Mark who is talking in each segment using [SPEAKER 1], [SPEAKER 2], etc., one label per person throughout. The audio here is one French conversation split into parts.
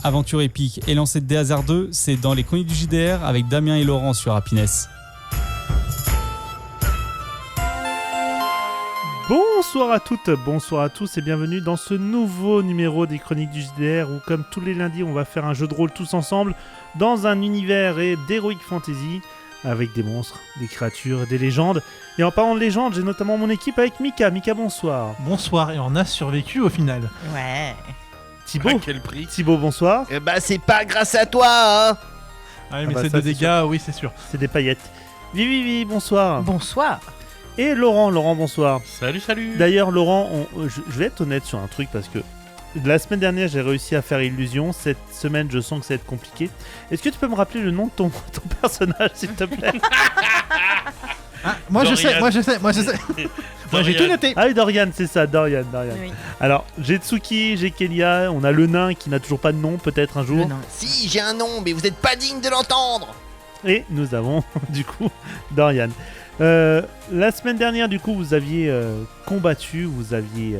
[SPEAKER 1] aventure épique et lancée de dés hasard 2, c'est dans les chroniques du JDR avec Damien et Laurent sur Happiness.
[SPEAKER 2] Bonsoir à toutes, bonsoir à tous et bienvenue dans ce nouveau numéro des chroniques du JDR où comme tous les lundis on va faire un jeu de rôle tous ensemble dans un univers d'heroic fantasy avec des monstres, des créatures, des légendes. Et en parlant de légendes, j'ai notamment mon équipe avec Mika. Mika, bonsoir.
[SPEAKER 3] Bonsoir, et on a survécu au final.
[SPEAKER 4] Ouais.
[SPEAKER 2] Thibaut.
[SPEAKER 5] À quel prix ?
[SPEAKER 2] Thibaut, bonsoir.
[SPEAKER 5] Eh bah c'est pas grâce à toi, hein.
[SPEAKER 3] Ah oui, mais
[SPEAKER 2] bah
[SPEAKER 3] c'est
[SPEAKER 2] ça,
[SPEAKER 3] de
[SPEAKER 2] c'est
[SPEAKER 3] dégâts, oui, c'est sûr.
[SPEAKER 2] C'est des paillettes. Vivi, bonsoir.
[SPEAKER 4] Bonsoir.
[SPEAKER 2] Et Laurent, bonsoir.
[SPEAKER 5] Salut.
[SPEAKER 2] D'ailleurs, Laurent, je vais être honnête sur un truc parce que la semaine dernière, j'ai réussi à faire Illusion. Cette semaine, je sens que ça va être compliqué. Est-ce que tu peux me rappeler le nom de ton personnage, s'il te plaît ?
[SPEAKER 3] Moi je
[SPEAKER 5] Dorian.
[SPEAKER 3] sais. Moi j'ai tout noté.
[SPEAKER 2] Ah oui, Dorian, c'est ça, Dorian.
[SPEAKER 4] Oui.
[SPEAKER 2] Alors, j'ai Tsuki, j'ai Kelia, on a le nain qui n'a toujours pas de nom, peut-être un jour.
[SPEAKER 4] Le nain.
[SPEAKER 5] Si, j'ai un nom, mais vous êtes pas digne de l'entendre.
[SPEAKER 2] Et nous avons, du coup, Dorian. La semaine dernière, du coup, vous aviez combattu, vous aviez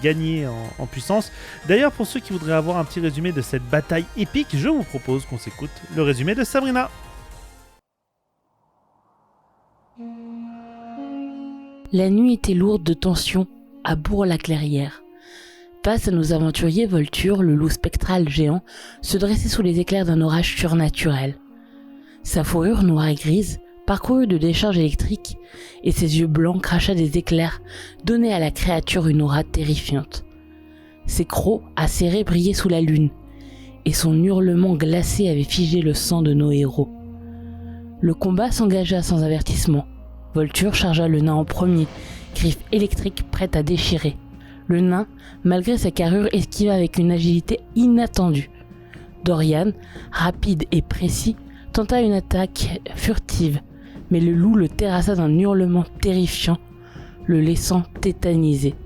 [SPEAKER 2] gagné en puissance. D'ailleurs, pour ceux qui voudraient avoir un petit résumé de cette bataille épique, je vous propose qu'on s'écoute le résumé de Sabrina.
[SPEAKER 6] La nuit était lourde de tension à Bourg-la-Clairière. Face à nos aventuriers, Volture, le loup spectral géant, se dressait sous les éclairs d'un orage surnaturel. Sa fourrure noire et grise, parcourue de décharges électriques, et ses yeux blancs crachant des éclairs, donnaient à la créature une aura terrifiante. Ses crocs acérés brillaient sous la lune, et son hurlement glacé avait figé le sang de nos héros. Le combat s'engagea sans avertissement. Volture chargea le nain en premier, griffes électriques prêtes à déchirer. Le nain, malgré sa carrure, esquiva avec une agilité inattendue. Dorian, rapide et précis, tenta une attaque furtive, mais le loup le terrassa d'un hurlement terrifiant, le laissant tétanisé.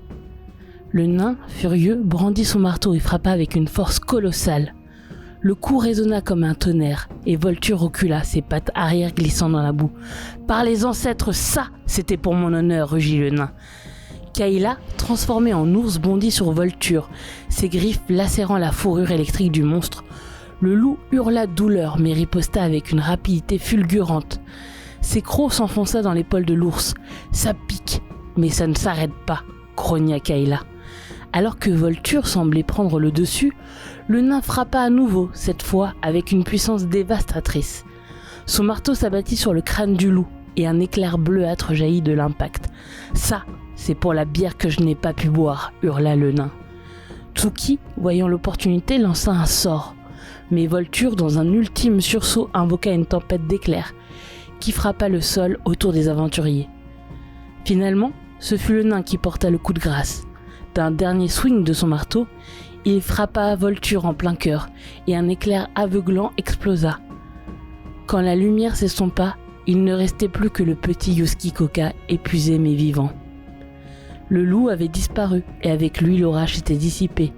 [SPEAKER 6] Le nain, furieux, brandit son marteau et frappa avec une force colossale. Le coup résonna comme un tonnerre, et Volture recula, ses pattes arrière glissant dans la boue. « Par les ancêtres, ça, c'était pour mon honneur !» rugit le nain. Kayla, transformée en ours, bondit sur Volture, ses griffes lacérant la fourrure électrique du monstre. Le loup hurla de douleur, mais riposta avec une rapidité fulgurante. Ses crocs s'enfonça dans l'épaule de l'ours. « Ça pique, mais ça ne s'arrête pas !» grogna Kayla. Alors que Volture semblait prendre le dessus, le nain frappa à nouveau, cette fois avec une puissance dévastatrice. Son marteau s'abattit sur le crâne du loup, et un éclair bleuâtre jaillit de l'impact. « Ça, c'est pour la bière que je n'ai pas pu boire !» hurla le nain. Tsuki, voyant l'opportunité, lança un sort. Mais Volture, dans un ultime sursaut, invoqua une tempête d'éclairs, qui frappa le sol autour des aventuriers. Finalement, ce fut le nain qui porta le coup de grâce. D'un dernier swing de son marteau, il frappa Volture en plein cœur, et un éclair aveuglant explosa. Quand la lumière s'estompa, il ne restait plus que le petit Yusuke Koka, épuisé mais vivant. Le loup avait disparu, et avec lui l'orage s'était dissipé.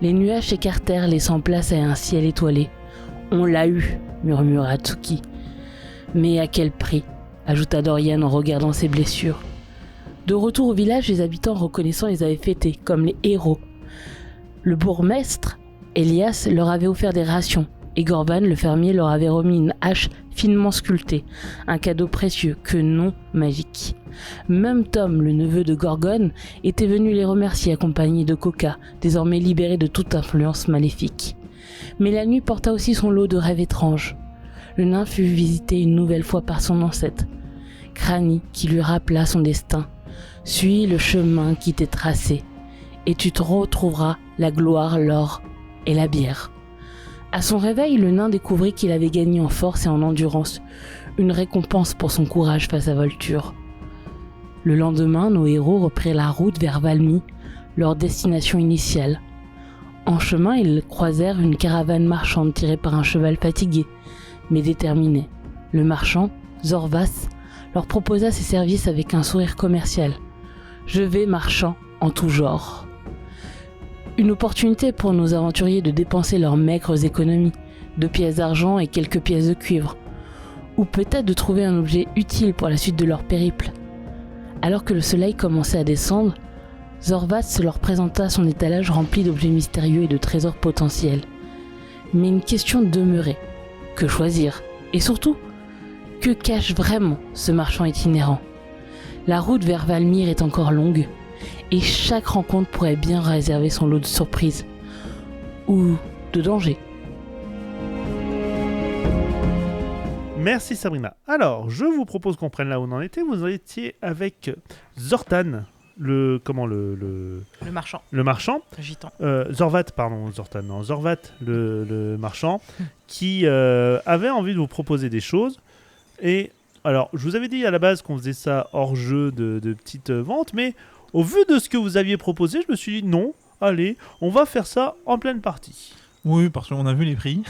[SPEAKER 6] Les nuages s'écartèrent, laissant place à un ciel étoilé. « On l'a eu !» murmura Tsuki. « Mais à quel prix ?» ajouta Dorian en regardant ses blessures. De retour au village, les habitants reconnaissants les avaient fêtés comme les héros. Le bourgmestre, Elias, leur avait offert des rations, et Gorban, le fermier, leur avait remis une hache finement sculptée, un cadeau précieux, que non magique. Même Tom, le neveu de Gorgon, était venu les remercier accompagné de Koka, désormais libéré de toute influence maléfique. Mais la nuit porta aussi son lot de rêves étranges. Le nain fut visité une nouvelle fois par son ancêtre, Krani, qui lui rappela son destin. « Suis le chemin qui t'est tracé, et tu te retrouveras la gloire, l'or et la bière. » À son réveil, le nain découvrit qu'il avait gagné en force et en endurance, une récompense pour son courage face à Volture. Le lendemain, nos héros reprirent la route vers Valmy, leur destination initiale. En chemin, ils croisèrent une caravane marchande tirée par un cheval fatigué, mais déterminé. Le marchand, Zorvas, leur proposa ses services avec un sourire commercial. « Je vais, marchand, en tout genre. » Une opportunité pour nos aventuriers de dépenser leurs maigres économies, 2 pièces d'argent et quelques pièces de cuivre, ou peut-être de trouver un objet utile pour la suite de leur périple. Alors que le soleil commençait à descendre, Zorvas leur présenta son étalage rempli d'objets mystérieux et de trésors potentiels. Mais une question demeurait. Que choisir? Et surtout, que cache vraiment ce marchand itinérant? La route vers Valmir est encore longue, et chaque rencontre pourrait bien réserver son lot de surprises. Ou de dangers.
[SPEAKER 2] Merci Sabrina. Alors, je vous propose qu'on prenne là où on en était. Vous en étiez avec Zortan, le
[SPEAKER 4] marchand.
[SPEAKER 2] le marchand.
[SPEAKER 4] Gitan.
[SPEAKER 2] Zorvat, pardon, Zortan, non, Zorvat, le marchand, qui avait envie de vous proposer des choses. Et alors, je vous avais dit à la base qu'on faisait ça hors jeu de petites ventes, mais au vu de ce que vous aviez proposé, je me suis dit non, allez, on va faire ça en pleine partie.
[SPEAKER 3] Oui, parce qu'on a vu les prix.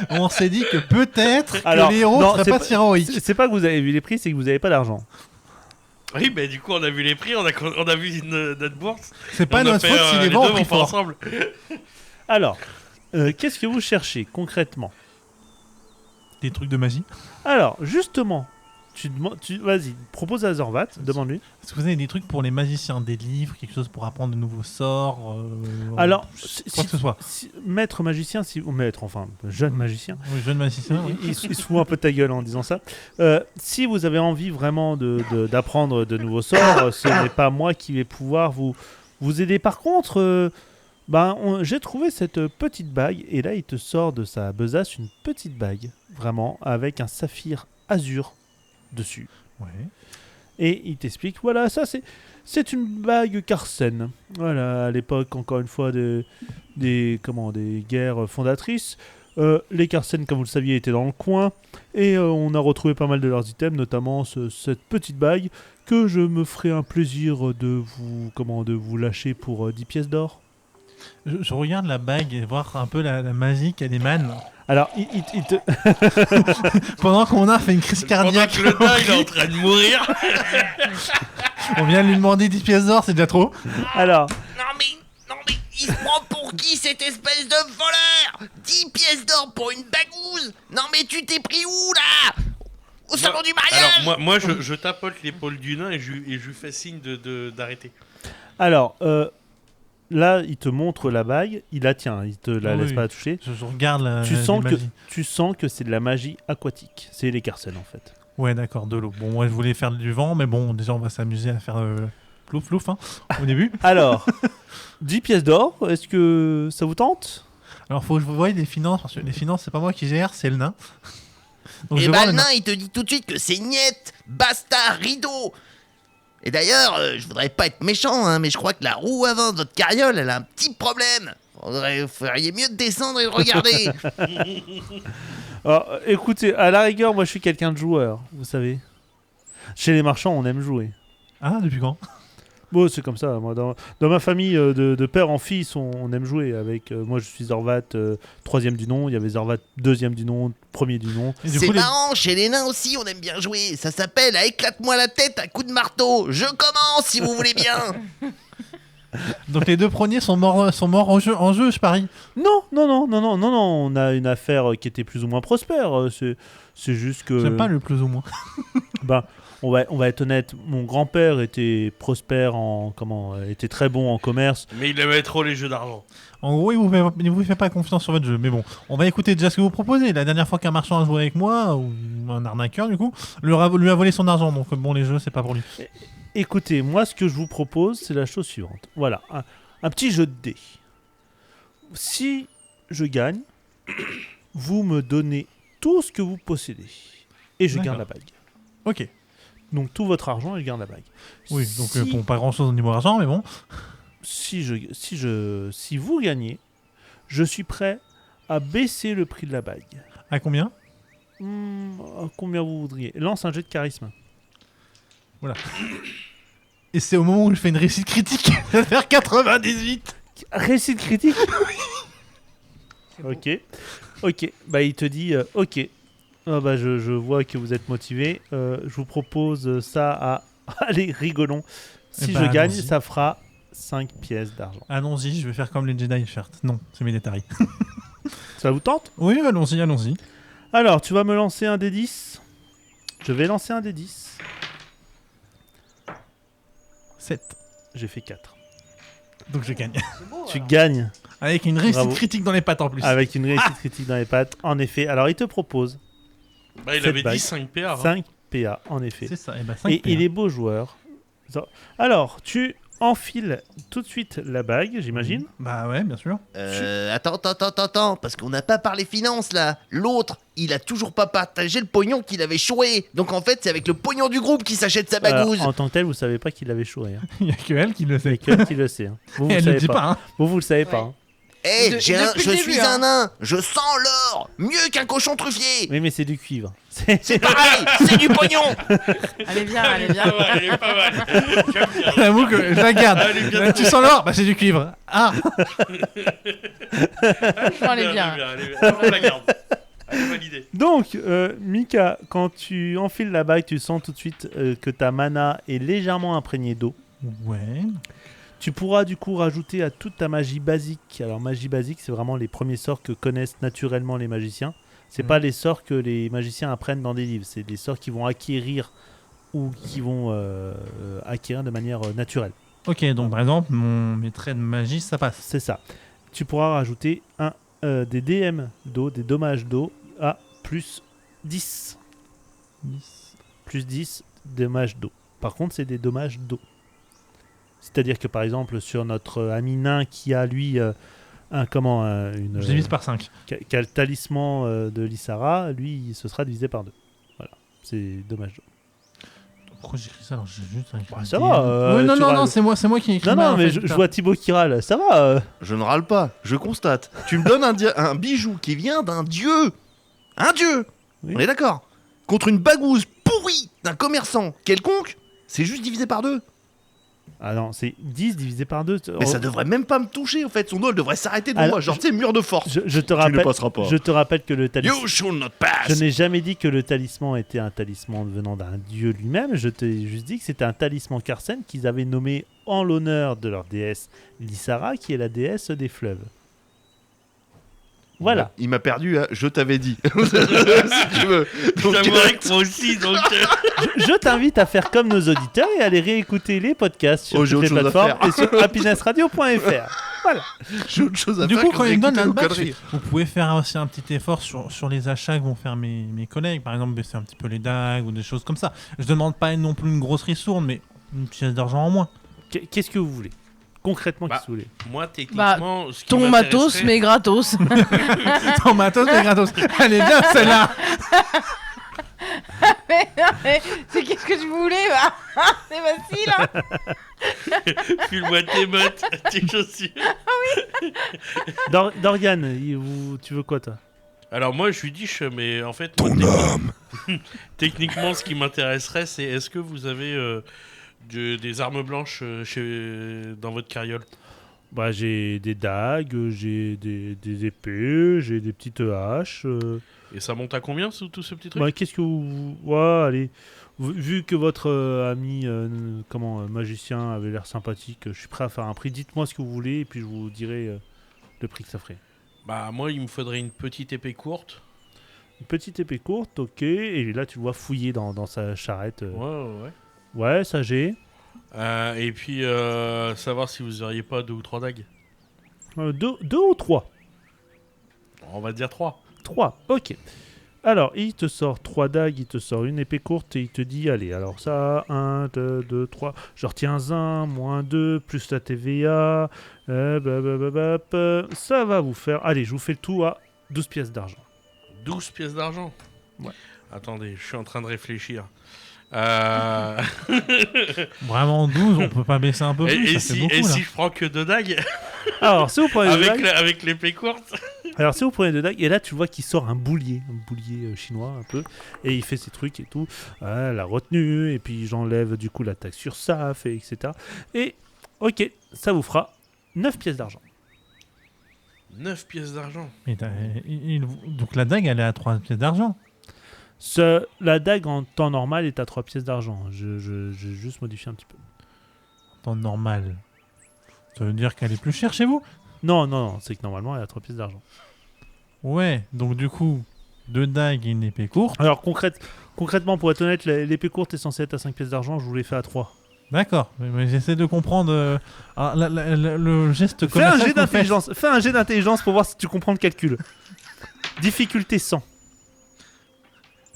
[SPEAKER 3] On s'est dit que peut-être
[SPEAKER 2] Alors,
[SPEAKER 3] que les héros
[SPEAKER 2] non,
[SPEAKER 3] seraient
[SPEAKER 2] c'est
[SPEAKER 3] pas
[SPEAKER 2] pas-
[SPEAKER 3] si héroïques.
[SPEAKER 2] C'est pas que vous avez vu les prix, c'est que vous n'avez pas d'argent.
[SPEAKER 7] Oui, mais du coup, on a vu les prix, on a vu notre bourse.
[SPEAKER 3] C'est pas
[SPEAKER 7] on a
[SPEAKER 3] notre
[SPEAKER 7] fait,
[SPEAKER 3] faute si les
[SPEAKER 7] deux
[SPEAKER 3] vents ont
[SPEAKER 7] vont
[SPEAKER 3] pris
[SPEAKER 7] pas
[SPEAKER 3] fort.
[SPEAKER 7] ensemble.
[SPEAKER 2] Alors, qu'est-ce que vous cherchez concrètement?
[SPEAKER 3] Des trucs de magie.
[SPEAKER 2] Alors, justement, vas-y, propose à Zorvat, demande-lui.
[SPEAKER 3] Est-ce que vous avez des trucs pour les magiciens, des livres, quelque chose pour apprendre de nouveaux sorts
[SPEAKER 2] Alors,
[SPEAKER 3] quoi que ce soit.
[SPEAKER 2] maître magicien, jeune magicien,
[SPEAKER 3] Oui, jeune magicien, oui.
[SPEAKER 2] il se fout un peu de ta gueule en disant ça. Si vous avez envie vraiment d'apprendre de nouveaux sorts, ce n'est pas moi qui vais pouvoir vous aider. Par contre, j'ai trouvé cette petite bague, et là, il te sort de sa besace une petite bague, vraiment, avec un saphir azur dessus.
[SPEAKER 3] Ouais.
[SPEAKER 2] Et il t'explique, voilà, ça c'est une bague Carsen. Voilà, à l'époque, encore une fois, des guerres fondatrices. Les Carsen, comme vous le saviez, étaient dans le coin. Et on a retrouvé pas mal de leurs items, notamment cette petite bague que je me ferai un plaisir de vous lâcher pour 10 pièces d'or.
[SPEAKER 3] Je regarde la bague et voir un peu la magie qu'elle émane.
[SPEAKER 2] Alors, il te...
[SPEAKER 3] Pendant qu'on a fait une crise
[SPEAKER 7] Pendant
[SPEAKER 3] cardiaque.
[SPEAKER 7] que le nain, il est en train de mourir.
[SPEAKER 3] On vient de lui demander 10 pièces d'or, c'est déjà trop.
[SPEAKER 2] Alors,
[SPEAKER 5] Non mais, il se prend pour qui cette espèce de voleur? 10 pièces d'or pour une bagouze? Non mais tu t'es pris où là? Au salon du mariage?
[SPEAKER 7] Alors, moi je tapote l'épaule du nain et je lui fais signe d'arrêter.
[SPEAKER 2] alors là, il te montre la bague, il la tient, il te la
[SPEAKER 3] Ah
[SPEAKER 2] laisse
[SPEAKER 3] oui.
[SPEAKER 2] pas la toucher.
[SPEAKER 3] Je regarde la
[SPEAKER 2] Tu
[SPEAKER 3] magie.
[SPEAKER 2] sens que c'est de la magie aquatique. C'est les Carsen en fait.
[SPEAKER 3] Ouais, d'accord, de l'eau. Bon, moi je voulais faire du vent, mais bon, déjà on va s'amuser à faire plouf plouf hein, au début.
[SPEAKER 2] Alors, 10 pièces d'or, est-ce que ça vous tente?
[SPEAKER 3] Alors faut que je voie les finances, parce que les finances c'est pas moi qui gère, c'est le nain. Donc, je
[SPEAKER 5] Et
[SPEAKER 3] vais
[SPEAKER 5] bah
[SPEAKER 3] voir
[SPEAKER 5] le
[SPEAKER 3] le nain.
[SPEAKER 5] nain il te dit tout de suite que c'est niette, basta, rideau. Et d'ailleurs, je voudrais pas être méchant, hein, mais je crois que la roue avant de votre carriole, elle a un petit problème. Vous feriez mieux de descendre et de regarder.
[SPEAKER 2] Alors, écoutez, à la rigueur, moi je suis quelqu'un de joueur, vous savez. Chez les marchands, on aime jouer.
[SPEAKER 3] Ah, depuis quand?
[SPEAKER 2] Bon, c'est comme ça. Moi, dans ma famille, de père en fils, on aime jouer. Avec moi, je suis Zorvat, 3e du nom. Il y avait Zorvat, 2e du nom, 1er du nom.
[SPEAKER 3] Et du
[SPEAKER 5] C'est
[SPEAKER 3] coup, les-
[SPEAKER 5] marrant, chez les nains aussi, on aime bien jouer. Ça s'appelle à éclate-moi la tête à coups de marteau. Je commence si vous voulez bien.
[SPEAKER 3] Donc les deux premiers sont morts en jeu, je parie.
[SPEAKER 2] Non. On a une affaire qui était plus ou moins prospère. C'est juste que.
[SPEAKER 3] J'aime pas le plus ou moins.
[SPEAKER 2] On va être honnête. Mon grand-père était prospère était très bon en commerce.
[SPEAKER 7] Mais il aimait trop les jeux d'argent.
[SPEAKER 3] En gros, il vous fait pas confiance sur votre jeu. Mais bon, on va écouter déjà ce que vous proposez. La dernière fois qu'un marchand a joué avec moi, ou un arnaqueur du coup, lui a volé son argent. Donc bon, les jeux, c'est pas pour lui.
[SPEAKER 2] Écoutez, moi, ce que je vous propose, c'est la chose suivante. Voilà, un petit jeu de dés. Si je gagne, vous me donnez tout ce que vous possédez. Et je garde la bague.
[SPEAKER 3] Ok.
[SPEAKER 2] Donc tout votre argent et je garde la bague.
[SPEAKER 3] Oui, donc
[SPEAKER 2] Si-
[SPEAKER 3] bon, pas grand chose au niveau argent, mais bon.
[SPEAKER 2] Si vous gagnez, je suis prêt à baisser le prix de la bague.
[SPEAKER 3] À combien?
[SPEAKER 2] Combien vous voudriez? Lance un jet de charisme.
[SPEAKER 3] Et c'est au moment où je fais une réussite critique. Je vais faire 98.
[SPEAKER 2] Réussite critique. Ok. Bah il te dit ok. Ah bah je vois que vous êtes motivé. Je vous propose ça à allez rigolons. Si
[SPEAKER 3] Eh ben,
[SPEAKER 2] je gagne,
[SPEAKER 3] allons-y.
[SPEAKER 2] ça fera 5 pièces d'argent.
[SPEAKER 3] Allons-y, je vais faire comme les Jedi, certes. Non, c'est military.
[SPEAKER 2] Ça vous tente?
[SPEAKER 3] Oui, allons-y.
[SPEAKER 2] Alors tu vas me lancer un D10. Je vais lancer un D10.
[SPEAKER 3] 7.
[SPEAKER 2] J'ai fait 4.
[SPEAKER 3] Donc je gagne.
[SPEAKER 2] Tu gagnes.
[SPEAKER 3] Avec une réussite
[SPEAKER 2] Bravo.
[SPEAKER 3] critique dans les pattes en plus.
[SPEAKER 2] Avec une réussite critique dans les pattes, en effet. Alors, il te propose
[SPEAKER 7] Bah, il
[SPEAKER 2] Cette
[SPEAKER 7] avait
[SPEAKER 2] bague.
[SPEAKER 7] dit 5 PA. hein.
[SPEAKER 2] 5 PA, en effet.
[SPEAKER 3] C'est ça, et bah 5
[SPEAKER 2] Et il est beau joueur. Alors, tu enfiles tout de suite la bague, j'imagine.
[SPEAKER 3] Bah ouais, bien sûr.
[SPEAKER 5] Attends, parce qu'on n'a pas parlé finances là. L'autre, il a toujours pas partagé le pognon qu'il avait choué. Donc en fait, c'est avec le pognon du groupe qu'il s'achète sa bagouze.
[SPEAKER 2] En tant que tel, vous savez pas qu'il avait choué. Hein.
[SPEAKER 3] Il y a que elle qui le
[SPEAKER 2] C'est
[SPEAKER 3] sait.
[SPEAKER 2] que qui le sait. Hein. Vous,
[SPEAKER 3] Et elle le
[SPEAKER 2] savez
[SPEAKER 3] dit pas, hein.
[SPEAKER 2] Vous, vous le savez pas.
[SPEAKER 4] Ouais.
[SPEAKER 2] Hein.
[SPEAKER 5] Eh,
[SPEAKER 4] De-
[SPEAKER 5] je
[SPEAKER 4] depuis le
[SPEAKER 5] suis
[SPEAKER 4] début,
[SPEAKER 5] un
[SPEAKER 4] hein.
[SPEAKER 5] nain. Je sens l'or. Mieux qu'un cochon truffier.
[SPEAKER 2] Mais c'est du cuivre.
[SPEAKER 5] C'est pareil, c'est du pognon.
[SPEAKER 4] Allez, viens,
[SPEAKER 7] Ah,
[SPEAKER 4] allez,
[SPEAKER 7] il est
[SPEAKER 4] viens.
[SPEAKER 7] pas mal, il est pas mal. J'aime bien.
[SPEAKER 3] J'avoue que je la garde.
[SPEAKER 7] Ah, elle est bien
[SPEAKER 3] Tu sens l'or? Bah c'est du cuivre. Ah.
[SPEAKER 4] Allez, viens.
[SPEAKER 7] Allez, bien. On la garde. Allez, validé.
[SPEAKER 2] Donc, Mika, quand tu enfiles la bague, tu sens tout de suite que ta mana est légèrement imprégnée d'eau.
[SPEAKER 3] Ouais.
[SPEAKER 2] Tu pourras du coup rajouter à toute ta magie basique. Alors magie basique, c'est vraiment les premiers sorts que connaissent naturellement les magiciens. C'est pas les sorts que les magiciens apprennent dans des livres. C'est des sorts qui vont acquérir ou qui vont acquérir de manière naturelle.
[SPEAKER 3] Ok, donc par exemple, mes traits de magie, ça passe.
[SPEAKER 2] C'est ça. Tu pourras rajouter des DM d'eau, des dommages d'eau à plus 10. Plus 10 dommages d'eau. Par contre, c'est des dommages d'eau. C'est-à-dire que par exemple, sur notre ami nain qui a lui une
[SPEAKER 3] Je divise par 5.
[SPEAKER 2] qui a le talisman de Lissara, lui, ce sera divisé par 2. Voilà, c'est dommage d'eau.
[SPEAKER 3] Pourquoi j'ai écrit ça alors j'ai juste écrit
[SPEAKER 2] Bah, ça va,
[SPEAKER 3] Ouais, non,
[SPEAKER 2] tu
[SPEAKER 3] non,
[SPEAKER 2] vas-
[SPEAKER 3] non, c'est moi qui ai écrit.
[SPEAKER 2] Non,
[SPEAKER 3] mal,
[SPEAKER 2] non,
[SPEAKER 3] en
[SPEAKER 2] mais
[SPEAKER 3] fait,
[SPEAKER 2] je vois Thibaut qui râle, ça va.
[SPEAKER 5] Je ne râle pas, je constate. Tu me donnes un bijou qui vient d'un dieu. Un dieu.
[SPEAKER 2] Oui.
[SPEAKER 5] On est d'accord. Contre une bagouze pourrie d'un commerçant quelconque, c'est juste divisé par 2.
[SPEAKER 2] Ah non, c'est 10 divisé par 2.
[SPEAKER 5] Mais ça devrait même pas me toucher en fait. Son dos elle devrait s'arrêter devant
[SPEAKER 2] Alors,
[SPEAKER 5] moi. Genre, tu sais, mur de force.
[SPEAKER 2] Je te rappelle,
[SPEAKER 5] passeras pas.
[SPEAKER 2] je te rappelle que le talisman...
[SPEAKER 5] You should not pass.
[SPEAKER 2] Je n'ai jamais dit que le talisman était un talisman venant d'un dieu lui-même, je t'ai juste dit que c'était un talisman Carsen qu'ils avaient nommé en l'honneur de leur déesse Lissara, qui est la déesse des fleuves. Voilà.
[SPEAKER 5] Il m'a perdu, hein. Je t'avais dit. Si tu veux. Donc,
[SPEAKER 7] J'aimerais que moi aussi, donc.
[SPEAKER 2] Je t'invite à faire comme nos auditeurs et à aller réécouter les podcasts sur
[SPEAKER 5] Oh, j'ai
[SPEAKER 2] toutes les
[SPEAKER 5] autre chose à
[SPEAKER 2] plateformes et sur happinessradio.fr. Voilà.
[SPEAKER 5] j'ai autre chose à
[SPEAKER 3] Du
[SPEAKER 5] faire
[SPEAKER 3] coup,
[SPEAKER 5] que
[SPEAKER 3] quand il me donne
[SPEAKER 5] d'écouter
[SPEAKER 3] un
[SPEAKER 5] nos
[SPEAKER 3] badge,
[SPEAKER 5] conneries.
[SPEAKER 3] vous pouvez faire aussi un petit effort sur les achats que vont faire mes collègues. Par exemple, baisser un petit peu les dagues ou des choses comme ça. Je demande pas non plus une grosse ristourne, mais une pièce d'argent en moins.
[SPEAKER 2] Qu'est-ce que vous voulez? Concrètement,
[SPEAKER 7] Bah,
[SPEAKER 2] qu'est-ce que vous voulez?
[SPEAKER 7] Moi, techniquement, ce qui
[SPEAKER 4] Ton matos,
[SPEAKER 7] m'intéresserait-
[SPEAKER 4] mais gratos.
[SPEAKER 3] Ton matos, mais gratos. Elle est bien celle-là.
[SPEAKER 4] Mais c'est qu'est-ce que je voulais bah c'est facile hein.
[SPEAKER 7] File-moi tes bottes, tes chaussures.
[SPEAKER 2] Dorian, tu veux quoi, toi?
[SPEAKER 7] Alors moi je suis diche, mais en fait... Techniquement ce qui m'intéresserait c'est est-ce que vous avez des armes blanches dans votre carriole?
[SPEAKER 2] Bah, j'ai des dagues, j'ai des épées, j'ai des petites haches.
[SPEAKER 7] Et ça monte à combien tout ce petit truc?
[SPEAKER 2] Bah, qu'est-ce que vous... Ouais, allez. Vu que votre ami magicien avait l'air sympathique, je suis prêt à faire un prix. Dites-moi ce que vous voulez et puis je vous dirai le prix que ça ferait.
[SPEAKER 7] Bah moi il me faudrait une petite épée courte.
[SPEAKER 2] Une petite épée courte, ok. Et là, tu le vois fouiller dans sa charrette.
[SPEAKER 7] Ouais.
[SPEAKER 2] Ouais, ça j'ai.
[SPEAKER 7] Et puis savoir si vous auriez pas 2 ou 3 dagues.
[SPEAKER 2] 2 ou 3?
[SPEAKER 7] On va dire 3.
[SPEAKER 2] 3, ok. Alors, il te sort 3 dagues, il te sort une épée courte et il te dit, allez, alors ça, 1, 2, 3, je retiens 1, moins 2, plus la TVA, ça va vous faire, allez, je vous fais le tout à 12 pièces d'argent.
[SPEAKER 7] 12 pièces d'argent.
[SPEAKER 2] Ouais.
[SPEAKER 7] Attendez, je suis en train de réfléchir.
[SPEAKER 3] Vraiment 12, on peut pas baisser un peu plus.
[SPEAKER 7] Et
[SPEAKER 3] Ça fait beaucoup, là.
[SPEAKER 7] si je prends que 2 dagues
[SPEAKER 2] Alors, si vous prenez 2 dagues,
[SPEAKER 7] avec l'épée courte?
[SPEAKER 2] alors, si vous prenez 2 dagues, et là, tu vois qu'il sort un boulier chinois un peu, et il fait ses trucs et tout, la retenue, et puis j'enlève du coup la taxe sur SAF, et etc. Et, ok, ça vous fera 9 pièces d'argent.
[SPEAKER 7] 9 pièces d'argent.
[SPEAKER 3] Mais donc la dague, elle est à 3 pièces d'argent.
[SPEAKER 2] La dague en temps normal est à 3 pièces d'argent. J'ai juste modifié un petit peu.
[SPEAKER 3] Temps normal. Ça veut dire qu'elle est plus chère chez vous?
[SPEAKER 2] Non, c'est que normalement elle est à 3 pièces d'argent.
[SPEAKER 3] Ouais, donc du coup, 2 dagues et une épée courte.
[SPEAKER 2] Alors concrètement, pour être honnête, l'épée courte est censée être à 5 pièces d'argent, je vous l'ai fait à 3.
[SPEAKER 3] D'accord, mais j'essaie de comprendre le geste
[SPEAKER 2] Fais un
[SPEAKER 3] commercial
[SPEAKER 2] jet
[SPEAKER 3] qu'on fait.
[SPEAKER 2] d'intelligence. Fais un jet d'intelligence pour voir si tu comprends le calcul. Difficulté 100.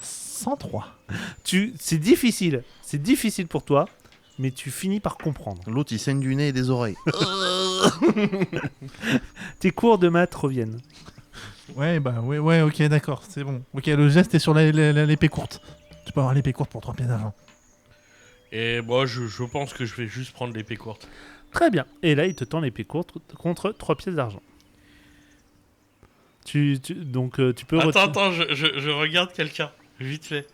[SPEAKER 3] 103.
[SPEAKER 2] C'est difficile. C'est difficile pour toi, mais tu finis par comprendre.
[SPEAKER 5] L'autre, il saigne du nez et des oreilles.
[SPEAKER 2] Tes cours de maths reviennent.
[SPEAKER 3] Ouais, ok, d'accord, c'est bon. Ok, le geste est sur l'épée courte. Tu peux avoir l'épée courte pour 3 pièces d'argent.
[SPEAKER 7] Et moi, je pense que je vais juste prendre l'épée courte.
[SPEAKER 2] Très bien. Et là, il te tend l'épée courte contre 3 pièces d'argent. Donc, tu peux...
[SPEAKER 7] Attends, je regarde quelqu'un, vite fait.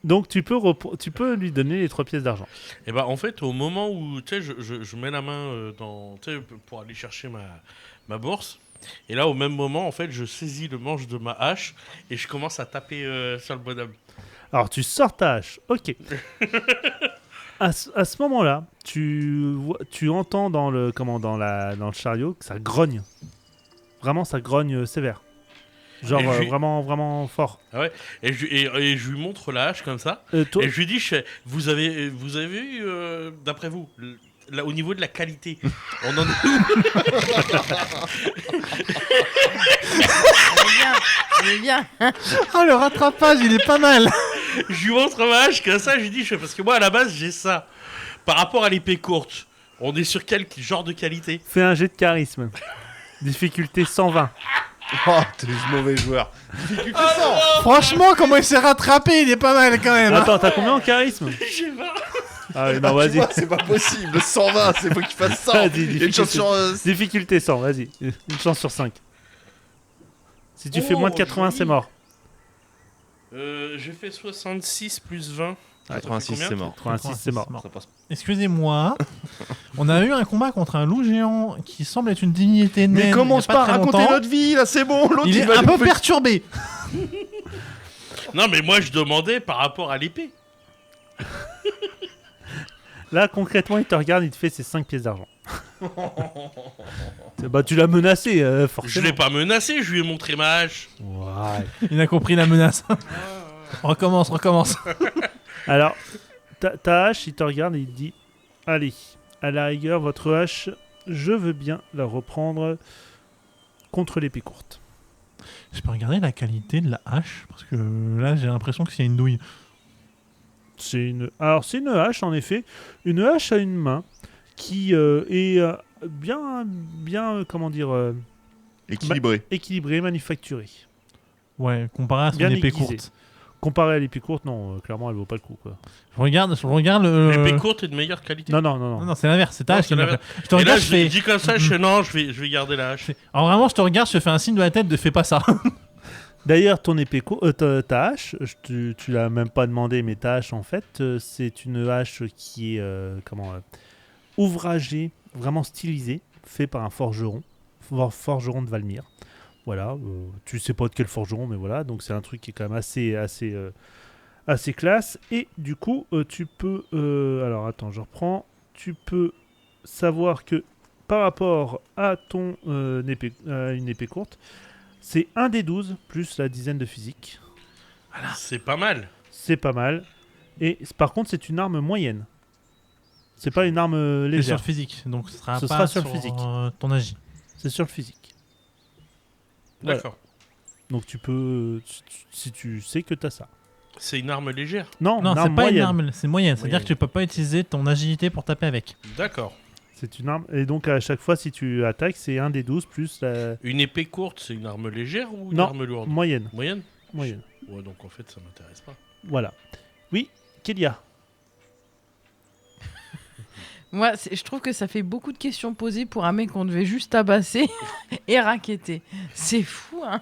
[SPEAKER 2] Donc, tu peux lui donner les 3 pièces d'argent.
[SPEAKER 7] Et bah, en fait, au moment où, tu sais, je mets la main pour aller chercher ma bourse, et là, au même moment, en fait, je saisis le manche de ma hache et je commence à taper sur le bonhomme.
[SPEAKER 2] Alors, tu sors ta hache. Ok. À ce moment-là, tu entends dans le chariot que ça grogne. Vraiment, ça grogne sévère. Genre
[SPEAKER 7] Et
[SPEAKER 2] vraiment, vraiment fort.
[SPEAKER 7] Ah ouais. Et je lui montre la hache comme ça.
[SPEAKER 2] Toi,
[SPEAKER 7] Et je lui dis, vous avez eu, d'après vous, là, au niveau de la qualité, on en est où?
[SPEAKER 4] On est bien.
[SPEAKER 3] Oh, le rattrapage, il est pas mal.
[SPEAKER 7] Je lui montre ma hache comme ça, je lui dis, parce que moi, à la base, j'ai ça. Par rapport à l'épée courte, on est sur quel genre de qualité?
[SPEAKER 2] fais un jet de charisme. Difficulté 120.
[SPEAKER 5] Oh, t'es le mauvais joueur. Difficulté 100.
[SPEAKER 3] Franchement, comment il s'est rattrapé, il est pas mal quand même.
[SPEAKER 2] Attends, t'as combien en charisme?
[SPEAKER 7] J'ai 20.
[SPEAKER 2] Ah oui, non,
[SPEAKER 5] Tu
[SPEAKER 2] vas-y.
[SPEAKER 5] vois, c'est pas possible. 120, c'est faut qu'il fasse 100.
[SPEAKER 2] Vas-y,
[SPEAKER 5] Il y a une chance sur...
[SPEAKER 2] Difficulté 100, vas-y. Une chance sur 5. Si tu fais moins de 80,
[SPEAKER 7] joli.
[SPEAKER 2] c'est mort.
[SPEAKER 7] J'ai fait 66 plus 20.
[SPEAKER 5] 86, c'est mort.
[SPEAKER 2] 86, c'est mort.
[SPEAKER 5] Ça passe.
[SPEAKER 3] Excusez-moi, on a eu un combat contre un loup géant qui semble être une divinité naine.
[SPEAKER 5] Mais commence
[SPEAKER 3] il y a
[SPEAKER 5] pas à
[SPEAKER 3] très
[SPEAKER 5] raconter
[SPEAKER 3] longtemps.
[SPEAKER 5] notre vie, là, c'est bon. L'autre,
[SPEAKER 3] Il est
[SPEAKER 5] va
[SPEAKER 3] un
[SPEAKER 5] nous
[SPEAKER 3] peu
[SPEAKER 5] faire-
[SPEAKER 3] perturbé.
[SPEAKER 7] Non, mais moi, je demandais par rapport à l'épée.
[SPEAKER 2] Là, concrètement, il te regarde, il te fait ses 5 pièces d'argent. Bah, tu l'as menacé,
[SPEAKER 7] Je
[SPEAKER 2] forcément.
[SPEAKER 7] l'ai pas menacé, je lui ai montré ma hache.
[SPEAKER 2] Ouais.
[SPEAKER 3] Il a compris la menace. recommence.
[SPEAKER 2] Alors, ta hache, il te regarde et il te dit allez, à la rigueur, votre hache, je veux bien la reprendre contre l'épée courte.
[SPEAKER 3] Je peux regarder la qualité de la hache parce que là j'ai l'impression que c'est une douille.
[SPEAKER 2] C'est une hache, en effet. Une hache à une main qui est bien, comment dire,
[SPEAKER 5] Équilibré.
[SPEAKER 2] équilibrée, manufacturée.
[SPEAKER 3] Ouais, comparé à son
[SPEAKER 2] Bien
[SPEAKER 3] épée
[SPEAKER 2] aiguisée.
[SPEAKER 3] courte.
[SPEAKER 2] Comparé à l'épée courte, non, clairement, elle vaut pas le coup, quoi.
[SPEAKER 3] Je regarde le.
[SPEAKER 7] L'épée courte est de meilleure qualité.
[SPEAKER 2] Non.
[SPEAKER 3] Non, c'est l'inverse, c'est ta
[SPEAKER 7] Non,
[SPEAKER 3] hache
[SPEAKER 7] c'est
[SPEAKER 3] qui m'a
[SPEAKER 7] l'inverse.
[SPEAKER 3] fait. Je te
[SPEAKER 7] Et là,
[SPEAKER 3] regarde,
[SPEAKER 7] je
[SPEAKER 3] je fais.
[SPEAKER 7] dis comme ça, non, je vais garder la hache.
[SPEAKER 3] Alors vraiment, je te regarde, je te fais un signe de la tête de fais pas ça.
[SPEAKER 2] D'ailleurs, ton épée ta hache, tu l'as même pas demandé, mais ta hache, en fait, c'est une hache qui est ouvragée, vraiment stylisée, fait par un forgeron de Valmir. Voilà, tu sais pas de quel forgeron, mais voilà, donc c'est un truc qui est quand même assez classe. Et du coup, tu peux... alors, attends, je reprends. Tu peux savoir que par rapport à une épée courte, c'est 1 des 12 plus la dizaine de physique.
[SPEAKER 7] C'est pas mal.
[SPEAKER 2] C'est pas mal. Et par contre, c'est une arme moyenne. C'est pas une arme
[SPEAKER 3] C'est sur
[SPEAKER 2] légère.
[SPEAKER 3] le physique, donc ce sera
[SPEAKER 2] Ce
[SPEAKER 3] pas
[SPEAKER 2] sera sur le physique.
[SPEAKER 3] ton agi.
[SPEAKER 2] C'est sur le physique. Voilà.
[SPEAKER 7] D'accord.
[SPEAKER 2] Donc tu peux... Si tu sais que t'as ça.
[SPEAKER 7] C'est une arme légère.
[SPEAKER 2] Non,
[SPEAKER 3] Non,
[SPEAKER 2] une
[SPEAKER 3] c'est
[SPEAKER 2] arme
[SPEAKER 3] pas
[SPEAKER 2] moyenne.
[SPEAKER 3] une arme, c'est moyenne. C'est-à-dire
[SPEAKER 7] Moyenne.
[SPEAKER 3] que tu peux pas utiliser ton agilité pour taper avec.
[SPEAKER 7] D'accord.
[SPEAKER 2] C'est une arme. Et donc à chaque fois, si tu attaques, c'est 1 des 12 plus la
[SPEAKER 7] Une épée courte, c'est une arme légère ou une
[SPEAKER 2] Non.
[SPEAKER 7] arme lourde?
[SPEAKER 2] moyenne.
[SPEAKER 7] Moyenne.
[SPEAKER 2] Moyenne.
[SPEAKER 7] Ouais, donc en fait, ça m'intéresse pas.
[SPEAKER 2] Voilà. Oui, Kélia.
[SPEAKER 4] Moi, je trouve que ça fait beaucoup de questions posées pour un mec qu'on devait juste tabasser et raqueter. C'est fou, hein.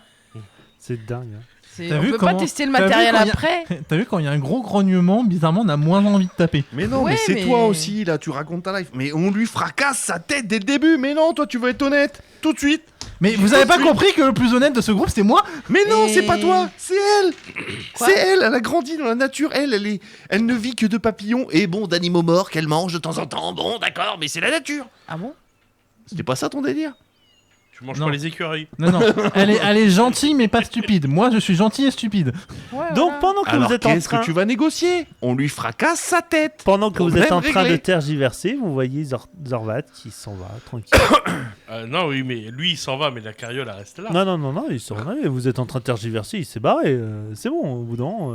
[SPEAKER 2] C'est dingue. Hein.
[SPEAKER 3] T'as
[SPEAKER 4] On
[SPEAKER 3] vu
[SPEAKER 4] peut
[SPEAKER 3] comment-
[SPEAKER 4] pas tester le
[SPEAKER 3] t'as vu
[SPEAKER 4] matériel
[SPEAKER 3] quand il y a-
[SPEAKER 4] après.
[SPEAKER 3] T'as vu, quand il y a un gros grognement, bizarrement, on a moins envie de taper.
[SPEAKER 5] Mais non,
[SPEAKER 4] Ouais,
[SPEAKER 5] mais c'est
[SPEAKER 4] mais-
[SPEAKER 5] toi aussi, là, tu racontes ta life. Mais on lui fracasse sa tête dès le début. Mais non, toi, tu veux être honnête. Tout de suite.
[SPEAKER 3] Mais vous avez pas compris que le plus honnête de ce groupe, c'était moi?
[SPEAKER 5] Mais non,
[SPEAKER 4] Et-
[SPEAKER 5] c'est pas toi, c'est elle.
[SPEAKER 4] Quoi
[SPEAKER 5] C'est elle, elle a grandi dans la nature. Elle ne vit que de papillons et bon, d'animaux morts qu'elle mange de temps en temps. Bon, d'accord, mais c'est la nature.
[SPEAKER 4] Ah bon?
[SPEAKER 5] C'était pas ça ton délire?
[SPEAKER 7] Tu manges
[SPEAKER 3] Non.
[SPEAKER 7] pas les écureuils.
[SPEAKER 3] Non, elle est gentille mais pas stupide. Moi, je suis gentil et stupide.
[SPEAKER 4] Ouais,
[SPEAKER 2] Donc
[SPEAKER 4] voilà.
[SPEAKER 2] pendant que
[SPEAKER 8] Alors
[SPEAKER 2] vous êtes en
[SPEAKER 8] qu'est-ce
[SPEAKER 2] train,
[SPEAKER 8] que tu vas négocier? On lui fracasse sa tête.
[SPEAKER 2] pendant que vous
[SPEAKER 8] Problème
[SPEAKER 2] êtes en train
[SPEAKER 8] réglé.
[SPEAKER 2] de tergiverser, vous voyez Zorvat qui s'en va tranquille.
[SPEAKER 7] Non, oui, mais lui, il s'en va, mais la carriole, elle reste là.
[SPEAKER 2] non, il s'en va. Vous êtes en train de tergiverser, il s'est barré. C'est bon, au bout d'un moment,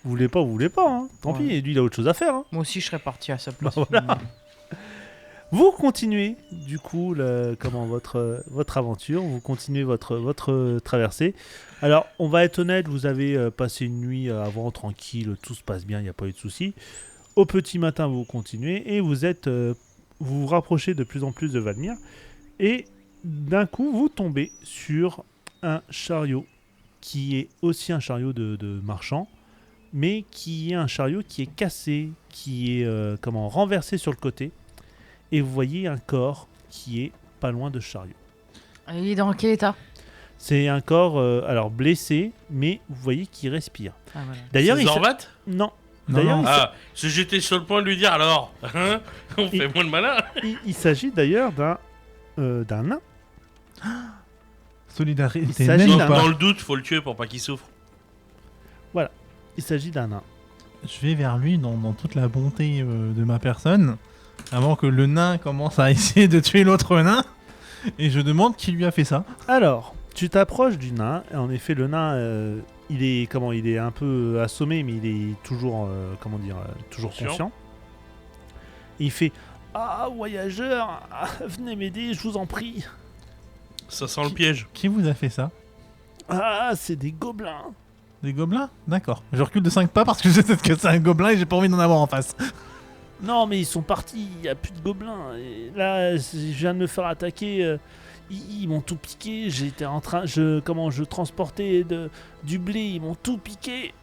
[SPEAKER 2] vous voulez pas, hein. Tant
[SPEAKER 4] Ouais.
[SPEAKER 2] pis, et lui il a autre chose à faire. Hein.
[SPEAKER 4] Moi aussi, je serais parti à sa place.
[SPEAKER 2] Voilà. Vous continuez du coup votre aventure, vous continuez votre traversée. Alors on va être honnête, vous avez passé une nuit avant tranquille, tout se passe bien, il n'y a pas eu de soucis. Au petit matin vous continuez et vous vous rapprochez de plus en plus de Valmir et d'un coup vous tombez sur un chariot qui est aussi un chariot de marchand, mais qui est un chariot qui est cassé, qui est renversé sur le côté. Et vous voyez un corps qui est pas loin de ce chariot.
[SPEAKER 4] Il est dans quel état?
[SPEAKER 2] C'est un corps alors blessé, mais vous voyez qu'il respire.
[SPEAKER 4] Ah, voilà.
[SPEAKER 2] D'ailleurs,
[SPEAKER 7] C'est Zorvat
[SPEAKER 2] non.
[SPEAKER 3] Non,
[SPEAKER 2] D'ailleurs,
[SPEAKER 3] non.
[SPEAKER 7] Ah, si j'étais sur le point de lui dire alors, hein, on fait moins le malin.
[SPEAKER 2] il s'agit d'ailleurs d'un nain.
[SPEAKER 3] Solidarité.
[SPEAKER 2] Il s'agit
[SPEAKER 3] même
[SPEAKER 2] d'un-
[SPEAKER 3] pas.
[SPEAKER 7] Dans le doute, faut le tuer pour pas qu'il souffre.
[SPEAKER 2] Il s'agit d'un nain.
[SPEAKER 3] Je vais vers lui dans toute la bonté de ma personne, avant que le nain commence à essayer de tuer l'autre nain, et je demande qui lui a fait ça.
[SPEAKER 2] Alors, tu t'approches du nain. Et en effet, le nain, il est un peu assommé, mais il est toujours, toujours
[SPEAKER 7] Conscient.
[SPEAKER 2] conscient. Et il fait ah voyageur, venez m'aider, je vous en prie.
[SPEAKER 7] Ça sent le piège.
[SPEAKER 3] Qui vous a fait ça?
[SPEAKER 2] Ah, c'est des gobelins.
[SPEAKER 3] Des gobelins? D'accord. Je recule de 5 pas parce que je sais que c'est un gobelin et j'ai pas envie d'en avoir en face.
[SPEAKER 2] Non, mais ils sont partis, il n'y a plus de gobelins. Et là, je viens de me faire attaquer. Ils m'ont tout piqué. J'étais en train. Je transportais du blé, ils m'ont tout piqué.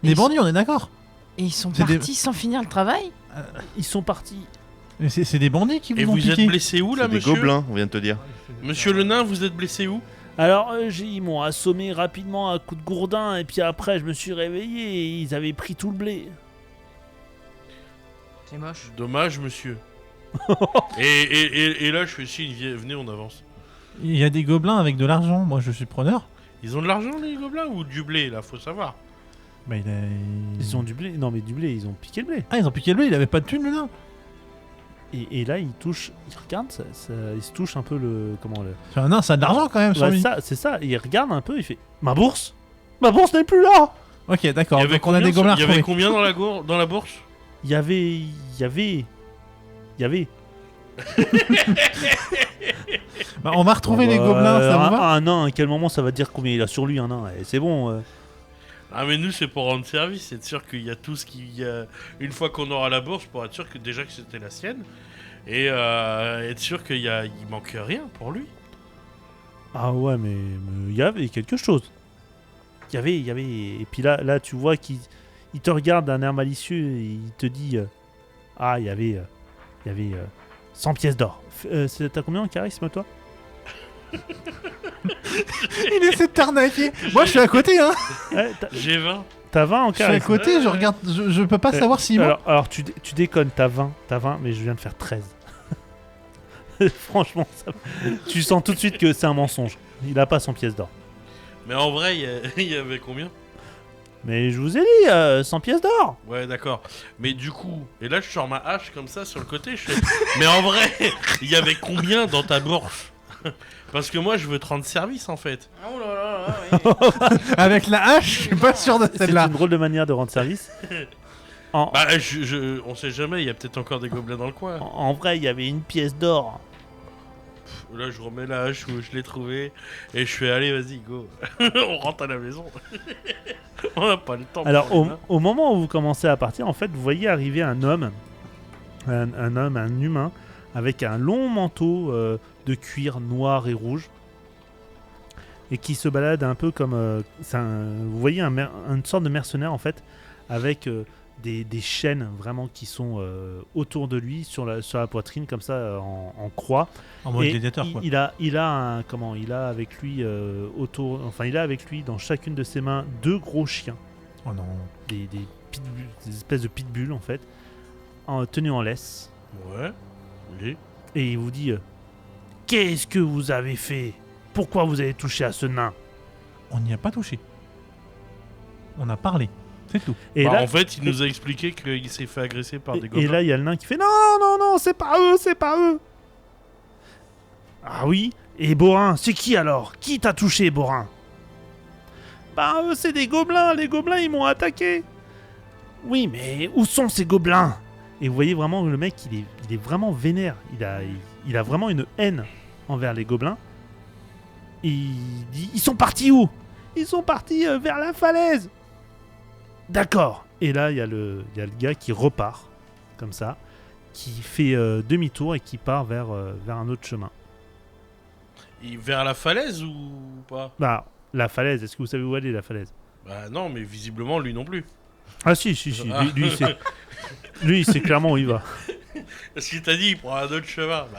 [SPEAKER 3] Des bandits, on est d'accord.
[SPEAKER 4] Et ils sont
[SPEAKER 3] C'est des-
[SPEAKER 4] partis sans finir le travail?
[SPEAKER 2] Ils sont partis.
[SPEAKER 3] Mais c'est des bandits qui
[SPEAKER 7] Et
[SPEAKER 3] vous ont
[SPEAKER 7] vous
[SPEAKER 3] piqué.
[SPEAKER 7] êtes blessé où là,
[SPEAKER 8] C'est des
[SPEAKER 7] monsieur?
[SPEAKER 8] gobelins, on vient de te dire.
[SPEAKER 7] Monsieur le nain, vous êtes blessé où?
[SPEAKER 2] Alors, ils m'ont assommé rapidement à coups de gourdin. Et puis après, je me suis réveillé et ils avaient pris tout le blé.
[SPEAKER 4] C'est moche.
[SPEAKER 7] Dommage, monsieur. et là, je fais signe, venez, on avance.
[SPEAKER 3] Il y a des gobelins avec de l'argent, moi je suis preneur.
[SPEAKER 7] Ils ont de l'argent, les gobelins, ou du blé, là, faut savoir.
[SPEAKER 3] Bah,
[SPEAKER 2] Ils ont du blé. Non, mais du blé, ils ont piqué le blé.
[SPEAKER 3] Ah, ils ont piqué le blé, il avait pas de thune le nain.
[SPEAKER 2] Et là, ils regardent, ils se touchent un peu le.
[SPEAKER 3] C'est un nain, ça a de l'argent quand même sur
[SPEAKER 2] Ouais,
[SPEAKER 3] lui.
[SPEAKER 2] c'est ça. Il regarde un peu, il fait ma bourse n'est plus là.
[SPEAKER 3] Ok, d'accord.
[SPEAKER 7] Il y avait
[SPEAKER 3] Donc on a des
[SPEAKER 7] combien,
[SPEAKER 3] gobelins
[SPEAKER 7] il y avait
[SPEAKER 3] retrouvés.
[SPEAKER 7] combien dans la bourse?
[SPEAKER 2] Il y avait.
[SPEAKER 3] Bah, on va retrouver
[SPEAKER 2] Bon,
[SPEAKER 3] les
[SPEAKER 2] bah,
[SPEAKER 3] gobelins, ça vous va?
[SPEAKER 2] un nain, à quel moment ça va dire combien il a sur lui un nain? C'est bon.
[SPEAKER 7] Ah, mais nous, c'est pour rendre service, être sûr qu'il y a tout ce qu'il y a. Une fois qu'on aura la bourse, pour être sûr que déjà que c'était la sienne, et être sûr il manque rien pour lui.
[SPEAKER 2] Ah ouais, mais il y avait quelque chose. Il y avait. Et puis là tu vois qu'il te regarde d'un air malicieux et il te dit ah, il y avait 100 pièces d'or. T'as combien en charisme, toi?
[SPEAKER 3] Il essaie de t'arnaquer. Moi je suis à côté, hein.
[SPEAKER 2] Ouais,
[SPEAKER 7] J'ai 20.
[SPEAKER 2] T'as 20 en
[SPEAKER 3] Je suis à
[SPEAKER 2] charisme.
[SPEAKER 3] côté, je regarde, je peux pas savoir s'il ment.
[SPEAKER 2] Alors tu déconnes, t'as 20, mais je viens de faire 13. Franchement, tu sens tout de suite que c'est un mensonge. Il a pas 100 pièces d'or.
[SPEAKER 7] Mais en vrai, il y avait combien?
[SPEAKER 2] Mais je vous ai dit, 100 pièces d'or.
[SPEAKER 7] Ouais, d'accord. Mais du coup, et là, je sors ma hache comme ça sur le côté. Je fais... Mais en vrai, il y avait combien dans ta bourse? Parce que moi, je veux te rendre service en fait.
[SPEAKER 4] Oh là là là, oui.
[SPEAKER 3] Avec la hache, je suis pas sûr de
[SPEAKER 2] C'est
[SPEAKER 3] celle-là.
[SPEAKER 2] une drôle de manière de rendre service. En,
[SPEAKER 7] Bah, on sait jamais, il y a peut-être encore des gobelins dans le coin.
[SPEAKER 2] en vrai, il y avait une pièce d'or.
[SPEAKER 7] Là, je remets la hache où je l'ai trouvée et je fais allez, vas-y, go. On rentre à la maison. On n'a pas le temps.
[SPEAKER 2] Alors,
[SPEAKER 7] pour les mains.
[SPEAKER 2] au moment où vous commencez à partir, en fait, vous voyez arriver un homme, un humain, avec un long manteau de cuir noir et rouge, et qui se balade un peu comme... vous voyez une sorte de mercenaire, en fait, avec des chaînes vraiment qui sont autour de lui, sur la poitrine, comme ça, en croix.
[SPEAKER 3] En mode
[SPEAKER 2] Et
[SPEAKER 3] gladiateur, quoi.
[SPEAKER 2] il a avec lui il a avec lui dans chacune de ses mains 2 gros chiens,
[SPEAKER 3] Oh non.
[SPEAKER 2] des pitbulls, des espèces de pitbulls en fait, tenus en laisse.
[SPEAKER 7] Ouais. Oui.
[SPEAKER 2] Et il vous dit Qu'est-ce que vous avez fait? Pourquoi vous avez touché à ce nain?
[SPEAKER 3] On n'y a pas touché. On a parlé. C'est tout.
[SPEAKER 2] Et
[SPEAKER 7] Bah,
[SPEAKER 2] là,
[SPEAKER 7] en fait, il nous a expliqué qu'il s'est fait agresser par des
[SPEAKER 2] et
[SPEAKER 7] gobelins.
[SPEAKER 2] là, il y a le nain qui fait non, non, non, c'est pas eux, c'est pas eux. Ah oui? Et Borin, c'est qui alors? Qui t'a touché, Borin? Bah, eux, c'est des gobelins. Les gobelins, ils m'ont attaqué. Oui, mais où sont ces gobelins? Et vous voyez vraiment le mec, il est vraiment vénère. Il a vraiment une haine envers les gobelins. Et il dit, ils sont partis où? Ils sont partis vers la falaise. D'accord. Et là, il y a le gars qui repart, comme ça, qui fait demi-tour et qui part vers un autre chemin.
[SPEAKER 7] Vers la falaise ou pas?
[SPEAKER 2] Bah, la falaise, est-ce que vous savez où elle est, la falaise?
[SPEAKER 7] Bah non, mais visiblement, lui non plus.
[SPEAKER 2] Ah si.
[SPEAKER 7] Ah.
[SPEAKER 2] Lui, il sait clairement où il va.
[SPEAKER 7] Parce qu'il t'a dit, il prend un autre chemin. Bah...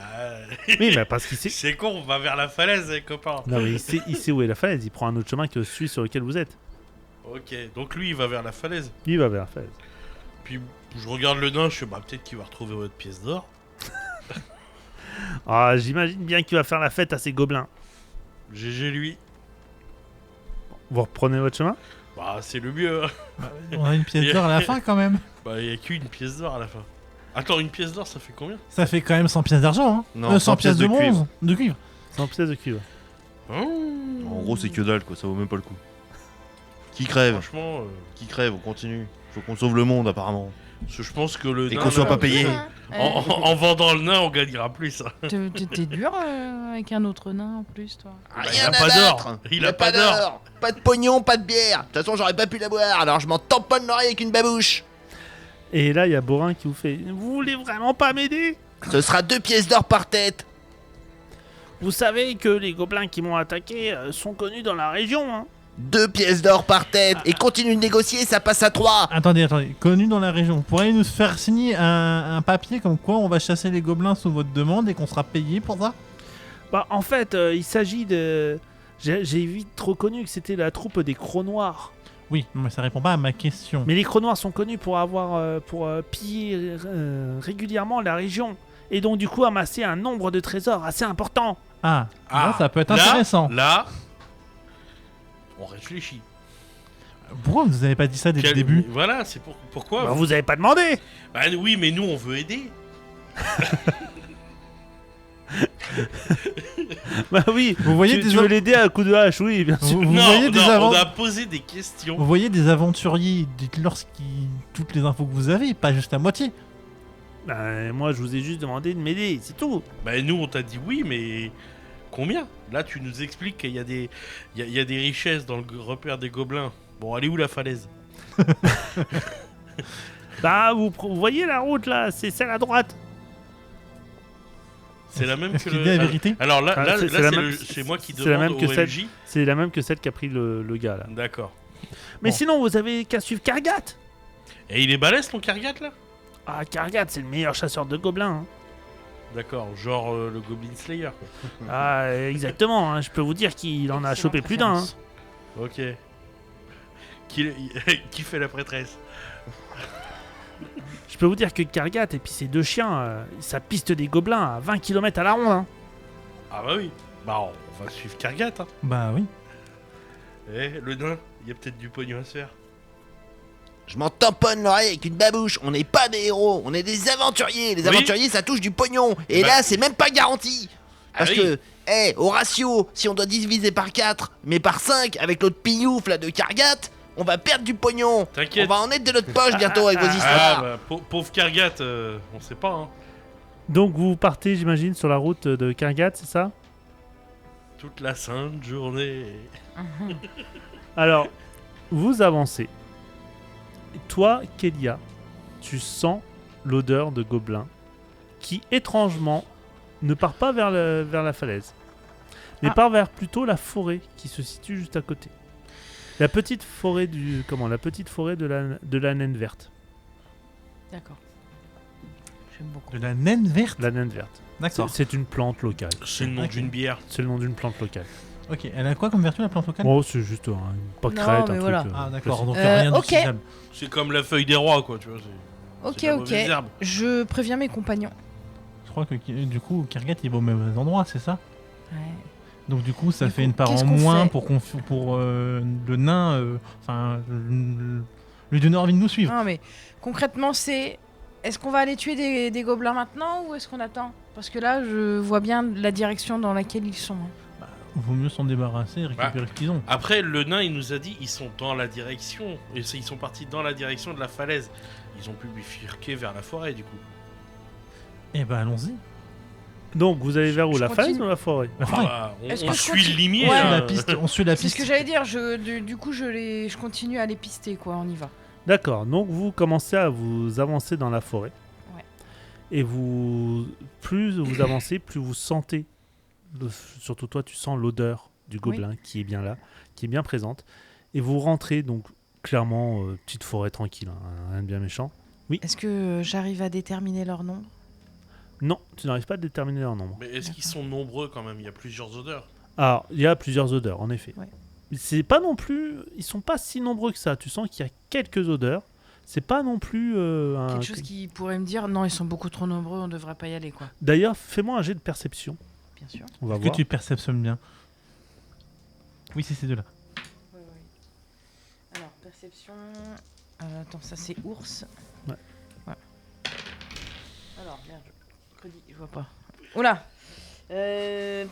[SPEAKER 2] Oui, mais parce qu'il sait...
[SPEAKER 7] C'est con, on va vers la falaise, les copains.
[SPEAKER 2] Non, mais il sait où est la falaise. Il prend un autre chemin que celui sur lequel vous êtes.
[SPEAKER 7] Ok, donc lui, il va vers la falaise.
[SPEAKER 2] Lui, il va vers la falaise.
[SPEAKER 7] Puis je regarde le nain, je fais, bah peut-être qu'il va retrouver votre pièce d'or.
[SPEAKER 2] Ah, j'imagine bien qu'il va faire la fête à ces gobelins.
[SPEAKER 7] GG lui.
[SPEAKER 2] Vous reprenez votre chemin?
[SPEAKER 7] Bah c'est le mieux.
[SPEAKER 3] On a une pièce d'or à la fin quand même.
[SPEAKER 7] Bah il y a qu'une pièce d'or à la fin. Attends, une pièce d'or, ça fait combien?
[SPEAKER 3] Ça fait quand même 100 pièces d'argent. Hein.
[SPEAKER 8] Non,
[SPEAKER 3] 100 pièces de bronze. De cuivre.
[SPEAKER 2] 100 pièces de cuivre.
[SPEAKER 8] En gros, c'est que dalle, quoi. Ça vaut même pas le coup. Qui crève?
[SPEAKER 7] Franchement,
[SPEAKER 8] Qui crève? On continue. Faut qu'on sauve le monde, apparemment.
[SPEAKER 7] parce que je pense que le
[SPEAKER 8] Et
[SPEAKER 7] nain,
[SPEAKER 8] qu'on soit
[SPEAKER 7] là,
[SPEAKER 8] pas payé.
[SPEAKER 7] en vendant le nain, on gagnera plus. Hein.
[SPEAKER 4] T'es dur avec un autre nain en plus, toi.
[SPEAKER 7] Bah, il
[SPEAKER 5] Rien
[SPEAKER 7] a pas
[SPEAKER 5] à
[SPEAKER 7] d'or.
[SPEAKER 5] battre.
[SPEAKER 7] Il a pas d'or.
[SPEAKER 5] Pas de pognon, pas de bière. De toute façon, j'aurais pas pu la boire, alors je m'en tamponne l'oreille avec une babouche.
[SPEAKER 2] Et là, il y a Borin qui vous fait « Vous voulez vraiment pas m'aider?
[SPEAKER 5] Ce sera 2 pièces d'or par tête.
[SPEAKER 2] Vous savez que les gobelins qui m'ont attaqué sont connus dans la région, hein?
[SPEAKER 5] 2 pièces d'or par tête. Et continue de négocier, ça passe à 3.
[SPEAKER 3] Attendez. Connu dans la région. Vous pourriez nous faire signer un papier comme quoi on va chasser les gobelins sous votre demande et qu'on sera payé pour ça?
[SPEAKER 2] Bah, en fait, il s'agit de... J'ai vite reconnu que c'était la troupe des Crocs Noirs.
[SPEAKER 3] Oui, mais ça répond pas à ma question.
[SPEAKER 2] Mais les Crocs Noirs sont connus pour avoir pillé régulièrement la région. Et donc, du coup, amasser un nombre de trésors assez important.
[SPEAKER 3] Ah, là, ça peut être
[SPEAKER 7] là,
[SPEAKER 3] intéressant.
[SPEAKER 7] Là, on réfléchit.
[SPEAKER 3] Pourquoi vous avez pas dit ça dès le début?
[SPEAKER 7] Voilà, c'est pourquoi.
[SPEAKER 2] Bah, vous avez pas demandé.
[SPEAKER 7] Bah oui, mais nous, on veut aider.
[SPEAKER 2] Bah oui,
[SPEAKER 3] Vous voyez
[SPEAKER 2] tu veux l'aider à coup de hache, oui, bien sûr.
[SPEAKER 3] Vous
[SPEAKER 7] non,
[SPEAKER 3] voyez des
[SPEAKER 7] on a posé des questions.
[SPEAKER 3] Vous voyez des aventuriers, dites-leur toutes les infos que vous avez, pas juste à moitié.
[SPEAKER 2] Bah, moi, je vous ai juste demandé de m'aider, c'est tout.
[SPEAKER 7] Bah nous, on t'a dit oui, mais combien? Là, tu nous expliques qu'il y a des, il y a des richesses dans le repère des gobelins. Bon, elle est où la falaise?
[SPEAKER 2] Bah, vous voyez la route là, c'est celle à droite.
[SPEAKER 7] C'est la même
[SPEAKER 3] Est-ce
[SPEAKER 7] que
[SPEAKER 3] qu'il
[SPEAKER 7] le.
[SPEAKER 3] dit la vérité?
[SPEAKER 7] Alors là,
[SPEAKER 2] Ah,
[SPEAKER 7] là,
[SPEAKER 2] c'est
[SPEAKER 7] là,
[SPEAKER 2] la
[SPEAKER 7] c'est
[SPEAKER 2] même-
[SPEAKER 7] c'est moi qui
[SPEAKER 2] c'est la
[SPEAKER 7] demande
[SPEAKER 2] même que
[SPEAKER 7] au
[SPEAKER 2] celle-
[SPEAKER 7] MJ.
[SPEAKER 2] C'est la même que celle qu'a pris le gars là.
[SPEAKER 7] D'accord.
[SPEAKER 2] Mais
[SPEAKER 3] Bon.
[SPEAKER 2] sinon, vous avez qu'à suivre Kargat.
[SPEAKER 7] Et il est balèze ton Kargat là?
[SPEAKER 2] Ah, Kargat, c'est le meilleur chasseur de gobelins. hein.
[SPEAKER 7] D'accord, genre le Goblin Slayer quoi.
[SPEAKER 2] Ah, exactement, hein, je peux vous dire qu'il en a chopé plus d'un. hein.
[SPEAKER 7] Ok. Qui, qui fait la prêtresse?
[SPEAKER 2] Je peux vous dire que Kargat et puis ses 2 chiens, ça piste des gobelins à 20 km à la ronde. hein.
[SPEAKER 7] Ah bah oui. Bah on va suivre Kargat. Hein.
[SPEAKER 3] Bah oui.
[SPEAKER 7] Eh, le nain, il y a peut-être du pognon à se faire.
[SPEAKER 5] Je m'en tamponne l'oreille avec une babouche. On n'est pas des héros, on est des aventuriers. Les
[SPEAKER 7] Oui.
[SPEAKER 5] aventuriers, ça touche du pognon. Et
[SPEAKER 7] Bah-
[SPEAKER 5] là, c'est même pas garanti. Parce
[SPEAKER 7] Ah oui.
[SPEAKER 5] que, au ratio, si on doit diviser par 4, mais par 5 avec l'autre pignouf là de Kargat, on va perdre du pognon. On
[SPEAKER 7] T'inquiète.
[SPEAKER 5] va en être de notre poche bientôt avec vos
[SPEAKER 7] Ah
[SPEAKER 5] histoires.
[SPEAKER 7] bah, pauvre Kargat, on sait pas hein.
[SPEAKER 2] Donc vous partez, j'imagine, sur la route de Kargat, c'est ça?
[SPEAKER 7] Toute la sainte journée.
[SPEAKER 2] Alors, vous avancez. Et toi, Kélia, tu sens l'odeur de gobelin qui, étrangement, ne part pas vers la falaise, mais
[SPEAKER 4] Ah.
[SPEAKER 2] part vers plutôt la forêt qui se situe juste à côté. La petite forêt la petite forêt de la naine verte.
[SPEAKER 4] D'accord. J'aime beaucoup.
[SPEAKER 3] De la naine verte.
[SPEAKER 2] La naine verte.
[SPEAKER 3] D'accord.
[SPEAKER 2] C'est une plante locale.
[SPEAKER 7] C'est le nom
[SPEAKER 3] Ok.
[SPEAKER 7] d'une bière.
[SPEAKER 2] C'est le nom d'une plante locale.
[SPEAKER 3] Ok, elle a quoi comme vertu la plante locale?
[SPEAKER 2] Oh, c'est juste une pâquerette,
[SPEAKER 4] mais
[SPEAKER 2] un
[SPEAKER 4] voilà.
[SPEAKER 2] truc.
[SPEAKER 3] Ah d'accord,
[SPEAKER 2] classique.
[SPEAKER 3] donc rien
[SPEAKER 4] ok.
[SPEAKER 3] d'utilisable.
[SPEAKER 7] C'est comme la feuille des rois quoi, tu vois.
[SPEAKER 4] Ok,
[SPEAKER 7] c'est de la
[SPEAKER 4] ok.
[SPEAKER 7] mauvaise herbe.
[SPEAKER 4] Je préviens mes compagnons.
[SPEAKER 3] crois que du coup, Kergat il va au même endroit, c'est ça?
[SPEAKER 4] Ouais.
[SPEAKER 3] Donc du coup, ça
[SPEAKER 4] Du
[SPEAKER 3] fait
[SPEAKER 4] coup,
[SPEAKER 3] une part
[SPEAKER 4] qu'est-ce
[SPEAKER 3] en
[SPEAKER 4] qu'on
[SPEAKER 3] moins
[SPEAKER 4] fait
[SPEAKER 3] pour le nain, lui donner envie de nous suivre.
[SPEAKER 4] Non, mais concrètement, c'est. Est-ce qu'on va aller tuer des gobelins maintenant ou est-ce qu'on attend? Parce que là, je vois bien la direction dans laquelle ils sont.
[SPEAKER 3] Vaut mieux s'en débarrasser et récupérer ce qu'ils ont.
[SPEAKER 7] Après, le nain, il nous a dit ils sont dans la direction. Et ils sont partis dans la direction de la falaise. Ils ont pu bifurquer vers la forêt, du coup.
[SPEAKER 3] Eh ben allons-y.
[SPEAKER 2] Donc, vous allez vers où?
[SPEAKER 4] Je
[SPEAKER 2] La falaise
[SPEAKER 4] continue.
[SPEAKER 2] ou la forêt?
[SPEAKER 3] La forêt.
[SPEAKER 7] On
[SPEAKER 4] Est-ce que je
[SPEAKER 7] suit le
[SPEAKER 4] continue
[SPEAKER 7] limier.
[SPEAKER 4] Ouais.
[SPEAKER 7] là.
[SPEAKER 3] On suit la
[SPEAKER 4] C'est
[SPEAKER 3] piste.
[SPEAKER 4] ce que j'allais dire. Du coup, je continue à les pister, quoi. On y va.
[SPEAKER 2] D'accord, donc vous commencez à vous avancer dans la forêt.
[SPEAKER 4] Ouais.
[SPEAKER 2] Et plus vous avancez, plus vous sentez, surtout toi, tu sens l'odeur du gobelin qui est bien là, qui est bien présente. Et vous rentrez donc clairement, petite forêt tranquille, hein, rien de bien méchant.
[SPEAKER 4] Est-ce que j'arrive à déterminer leur nom?
[SPEAKER 2] Non, tu n'arrives pas à déterminer leur nombre.
[SPEAKER 7] Mais est-ce qu'ils sont nombreux quand même? Il y a plusieurs odeurs.
[SPEAKER 2] Alors, il y a plusieurs odeurs, en effet.
[SPEAKER 4] Ouais.
[SPEAKER 2] C'est pas non plus, ils sont pas si nombreux que ça. Tu sens qu'il y a quelques odeurs. C'est pas non plus
[SPEAKER 4] Quelque chose qui pourrait me dire non, ils sont beaucoup trop nombreux, on devrait pas y aller, quoi.
[SPEAKER 2] D'ailleurs, fais-moi un jet de perception.
[SPEAKER 4] Bien sûr.
[SPEAKER 2] On va
[SPEAKER 3] Est-ce que
[SPEAKER 2] voir.
[SPEAKER 3] tu perceptionnes bien? Oui, c'est ces deux-là.
[SPEAKER 4] Oui. Alors, perception. Attends, ça c'est ours.
[SPEAKER 2] Ouais.
[SPEAKER 4] Alors, merde, je vois pas. Oula!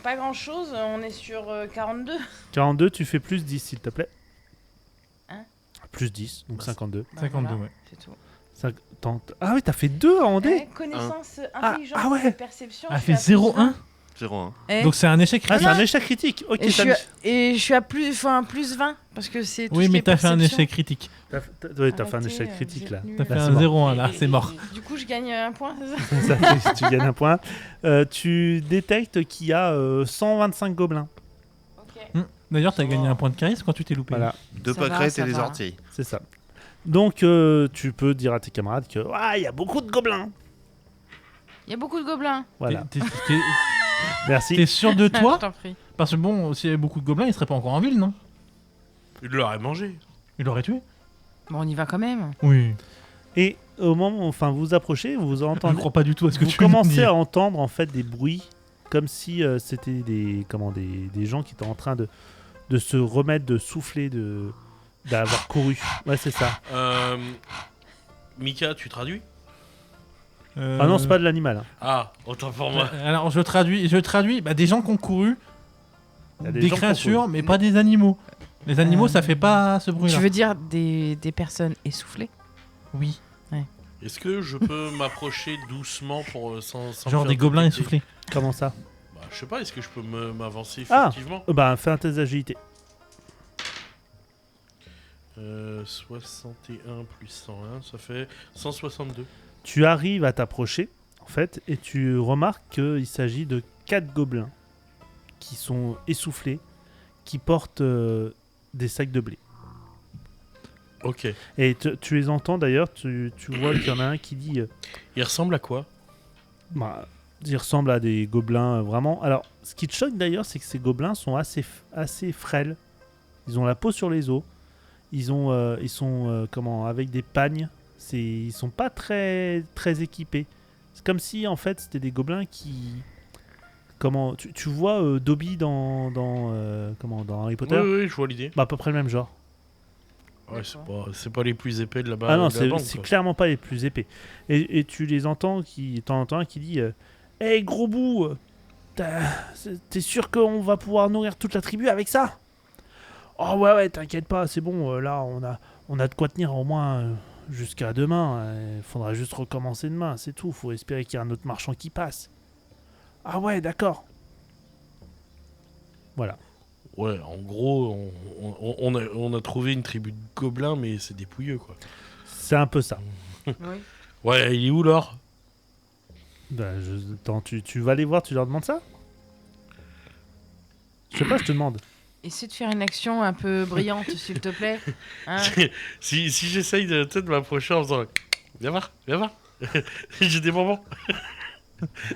[SPEAKER 4] Pas grand chose, on est sur 42.
[SPEAKER 2] 42, tu fais plus 10, s'il te plaît.
[SPEAKER 4] Hein?
[SPEAKER 2] Plus 10, donc 52.
[SPEAKER 3] 52,
[SPEAKER 4] voilà,
[SPEAKER 3] ouais.
[SPEAKER 4] C'est tout.
[SPEAKER 2] Ah oui, t'as fait 2 en dé.
[SPEAKER 4] Connaissance,
[SPEAKER 2] Ah,
[SPEAKER 4] intelligence,
[SPEAKER 2] ah ouais.
[SPEAKER 4] perception.
[SPEAKER 3] Elle
[SPEAKER 4] je suis
[SPEAKER 3] fait
[SPEAKER 4] à plus
[SPEAKER 3] 0-1.
[SPEAKER 8] 0-1.
[SPEAKER 4] Eh,
[SPEAKER 3] Donc c'est un échec
[SPEAKER 2] Ah, c'est
[SPEAKER 3] critique.
[SPEAKER 2] un échec critique. Ok,
[SPEAKER 4] et, je
[SPEAKER 2] t'as
[SPEAKER 4] suis
[SPEAKER 2] mis-
[SPEAKER 4] à, et je suis à plus 20 parce que c'est tout
[SPEAKER 3] Oui,
[SPEAKER 4] ce qui
[SPEAKER 3] mais
[SPEAKER 4] est
[SPEAKER 3] t'as fait un
[SPEAKER 4] perception.
[SPEAKER 3] échec critique.
[SPEAKER 2] t'as fait un
[SPEAKER 4] Arrêtez,
[SPEAKER 2] échec critique
[SPEAKER 4] vous
[SPEAKER 2] là.
[SPEAKER 4] êtes nuls.
[SPEAKER 3] T'as fait
[SPEAKER 2] Là,
[SPEAKER 3] un
[SPEAKER 2] c'est mort.
[SPEAKER 3] 0-1 là, c'est mort.
[SPEAKER 4] Du coup, je gagne un point, c'est ça?
[SPEAKER 2] Tu gagnes un point. Tu détectes qu'il y a 125 gobelins.
[SPEAKER 4] Ok.
[SPEAKER 3] D'ailleurs, t'as gagné un point de charisme quand tu t'es loupé.
[SPEAKER 2] Voilà,
[SPEAKER 8] Deux
[SPEAKER 4] Ça va,
[SPEAKER 8] pâquerettes
[SPEAKER 4] ça
[SPEAKER 8] et des
[SPEAKER 4] va.
[SPEAKER 8] orties.
[SPEAKER 2] c'est ça. Donc, tu peux dire à tes camarades que il y a beaucoup de gobelins.
[SPEAKER 4] Il y a beaucoup de gobelins.
[SPEAKER 2] Voilà.
[SPEAKER 3] T'es
[SPEAKER 2] Merci.
[SPEAKER 3] sûr de
[SPEAKER 4] Je
[SPEAKER 3] toi?
[SPEAKER 4] t'en prie.
[SPEAKER 3] Parce que bon, s'il y avait beaucoup de gobelins, ils seraient pas encore en ville, non?
[SPEAKER 7] Il l'aurait mangé.
[SPEAKER 3] Ils l'auraient tué?
[SPEAKER 4] Bon, on y va quand même.
[SPEAKER 3] Oui.
[SPEAKER 2] Et au moment où vous approchez, vous
[SPEAKER 3] Je ne
[SPEAKER 2] entendez.
[SPEAKER 3] crois pas du tout à ce que
[SPEAKER 2] Vous
[SPEAKER 3] tu viens de
[SPEAKER 2] commencez
[SPEAKER 3] dire.
[SPEAKER 2] à entendre en fait des bruits comme si c'était des gens qui étaient en train de se remettre de souffler d'avoir couru. Ouais, c'est ça.
[SPEAKER 7] Mika, tu traduis?
[SPEAKER 2] Ah non, c'est pas de l'animal. Hein.
[SPEAKER 7] Ah, autant pour moi.
[SPEAKER 3] Alors je traduis des gens qui ont couru,
[SPEAKER 2] Il y a des
[SPEAKER 3] des
[SPEAKER 2] gens qui ont
[SPEAKER 3] créatures,
[SPEAKER 2] couru.
[SPEAKER 3] mais pas des animaux. Les animaux, ça fait pas ce bruit-là.
[SPEAKER 4] Tu veux dire des personnes essoufflées?
[SPEAKER 3] Oui.
[SPEAKER 7] Est-ce que je peux m'approcher doucement pour sans
[SPEAKER 3] Genre
[SPEAKER 7] me
[SPEAKER 3] des
[SPEAKER 7] faire
[SPEAKER 3] gobelins
[SPEAKER 7] détecter?
[SPEAKER 3] essoufflés.
[SPEAKER 2] Comment ça?
[SPEAKER 7] Bah, je sais pas, est-ce que je peux m'avancer
[SPEAKER 2] Ah.
[SPEAKER 7] furtivement?
[SPEAKER 2] Bah, fais un test d'agilité.
[SPEAKER 7] 61 plus 101, ça fait 162.
[SPEAKER 2] Tu arrives à t'approcher, en fait, et tu remarques qu'il s'agit de 4 gobelins qui sont essoufflés, qui portent des sacs de blé.
[SPEAKER 7] Ok.
[SPEAKER 2] Et tu les entends d'ailleurs, tu vois qu'il y en a un qui dit...
[SPEAKER 7] Il ressemble à quoi?
[SPEAKER 2] Bah, ils ressemblent à des gobelins vraiment. Alors, ce qui te choque d'ailleurs, c'est que ces gobelins sont assez frêles. Ils ont la peau sur les os. Ils sont avec des pagnes. Ils sont pas très équipés. C'est comme si en fait c'était des gobelins qui tu vois Dobby dans Harry Potter.
[SPEAKER 7] Oui, je vois l'idée.
[SPEAKER 2] Bah à peu près le même genre.
[SPEAKER 7] Ouais, c'est pas les plus épais de là-bas.
[SPEAKER 2] Ah non,
[SPEAKER 7] de la bande,
[SPEAKER 2] c'est
[SPEAKER 7] quoi.
[SPEAKER 2] clairement pas les plus épais. Et tu les entends t'en entends un qui dit hey, gros bout, t'es sûr qu'on va pouvoir nourrir toute la tribu avec ça? Oh ouais, t'inquiète pas, c'est bon, là on a de quoi tenir au moins jusqu'à demain. Il faudra juste recommencer demain, c'est tout. Faut espérer qu'il y a un autre marchand qui passe. Ah ouais, d'accord. Voilà.
[SPEAKER 7] Ouais, en gros, on a trouvé une tribu de gobelins, mais c'est des pouilleux, quoi.
[SPEAKER 2] C'est un peu ça.
[SPEAKER 4] Oui.
[SPEAKER 7] Ouais, il est où, l'or?
[SPEAKER 2] Bah, attends, tu vas les voir, tu leur demandes ça? Je sais pas, je te demande.
[SPEAKER 4] Essaie de faire une action un peu brillante, s'il te plaît. Hein?
[SPEAKER 7] Si j'essaye de peut-être m'approcher en faisant viens voir. J'ai des bonbons.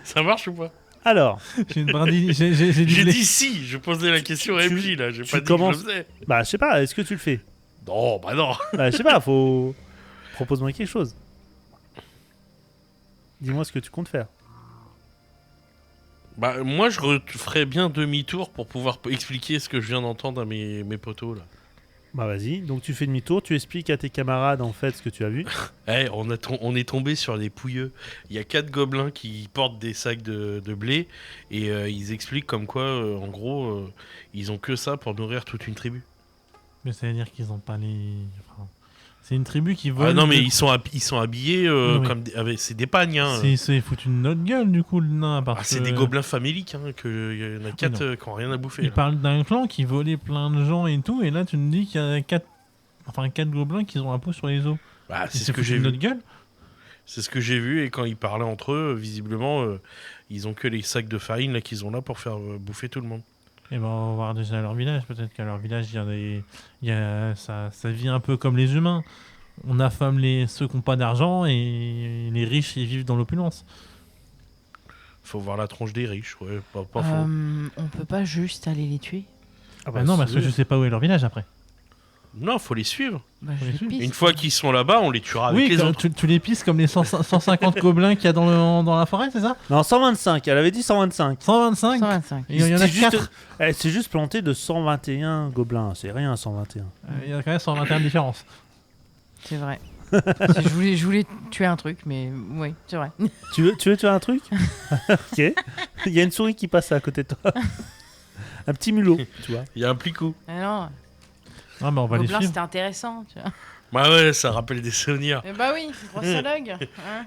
[SPEAKER 7] Ça marche ou pas?
[SPEAKER 2] Alors,
[SPEAKER 3] J'ai une brindille. J'ai du
[SPEAKER 7] J'ai
[SPEAKER 3] blé.
[SPEAKER 7] dit si, je posais la question à
[SPEAKER 2] Tu-
[SPEAKER 7] MJ là, j'ai
[SPEAKER 2] tu
[SPEAKER 7] pas dit
[SPEAKER 2] commences-
[SPEAKER 7] que je le faisais.
[SPEAKER 2] bah je sais pas, est-ce que tu le fais?
[SPEAKER 7] Non, bah non.
[SPEAKER 2] Bah je sais pas, faut... Propose-moi quelque chose. Dis-moi ce que tu comptes faire.
[SPEAKER 7] Bah, moi, je ferais bien demi-tour pour pouvoir expliquer ce que je viens d'entendre à mes potos, là.
[SPEAKER 2] Bah vas-y, donc tu fais demi-tour, tu expliques à tes camarades en fait ce que tu as vu.
[SPEAKER 7] On est tombé sur les pouilleux. Il y a 4 gobelins qui portent des sacs de blé et ils expliquent comme quoi, en gros, ils ont que ça pour nourrir toute une tribu.
[SPEAKER 3] Mais ça veut dire qu'ils ont pas les. Enfin, c'est une tribu qui vole.
[SPEAKER 7] Ah non, mais ils sont habillés
[SPEAKER 3] Oui.
[SPEAKER 7] comme c'est des pagnes. Hein.
[SPEAKER 3] C'est foutu une autre gueule du coup le nain. Parce
[SPEAKER 7] C'est
[SPEAKER 3] que
[SPEAKER 7] des gobelins faméliques. Hein, il y en a 4 qui n'ont rien à bouffer.
[SPEAKER 3] Il
[SPEAKER 7] Là.
[SPEAKER 3] parle d'un clan qui volait plein de gens et tout, et là tu me dis qu'il y a 4 gobelins qui ont la peau sur les os.
[SPEAKER 7] Bah, c'est
[SPEAKER 3] Et
[SPEAKER 7] ce que
[SPEAKER 3] foutu
[SPEAKER 7] j'ai
[SPEAKER 3] une
[SPEAKER 7] vu.
[SPEAKER 3] autre gueule.
[SPEAKER 7] C'est ce que j'ai vu et quand ils parlaient entre eux, visiblement, ils ont que les sacs de farine là qu'ils ont là pour faire bouffer tout le monde.
[SPEAKER 3] Et ben on va voir déjà leur village. Peut-être qu'à leur village ça vit un peu comme les humains. On affame ceux qui n'ont pas d'argent et les riches ils vivent dans l'opulence.
[SPEAKER 7] Faut voir la tronche des riches, ouais, pas faux.
[SPEAKER 4] On peut pas juste aller les tuer.
[SPEAKER 3] Bah non, parce que je sais pas où est leur village après.
[SPEAKER 7] Non, faut les suivre.
[SPEAKER 4] Bah,
[SPEAKER 3] Faut
[SPEAKER 4] je
[SPEAKER 3] les suivre.
[SPEAKER 4] pisse.
[SPEAKER 7] Une fois qu'ils sont là-bas, on les tuera avec
[SPEAKER 3] Oui,
[SPEAKER 7] les
[SPEAKER 3] quand
[SPEAKER 7] autres.
[SPEAKER 3] tu les pisses comme les 150 gobelins qu'il y a dans la forêt, c'est ça?
[SPEAKER 2] Non, 125, elle avait dit 125.
[SPEAKER 3] 125.
[SPEAKER 4] 125.
[SPEAKER 3] Il y en a
[SPEAKER 2] C'est juste-
[SPEAKER 3] 4.
[SPEAKER 2] Elle s'est juste plantée de 121 gobelins, c'est rien 121.
[SPEAKER 3] Il y a quand même 121 différences.
[SPEAKER 4] C'est vrai. je voulais tuer un truc, mais oui, c'est vrai.
[SPEAKER 2] Tu veux tuer un truc? Ok. Il y a une souris qui passe à côté de toi. Un petit mulot, tu vois.
[SPEAKER 7] Il y a un plicou.
[SPEAKER 4] Ah non,
[SPEAKER 3] Ah, bah on va les
[SPEAKER 4] Gobelin,
[SPEAKER 3] suivre.
[SPEAKER 4] c'était intéressant. Tu vois.
[SPEAKER 7] Bah ouais, ça rappelle des souvenirs.
[SPEAKER 4] Eh bah oui, grossologue. Hein.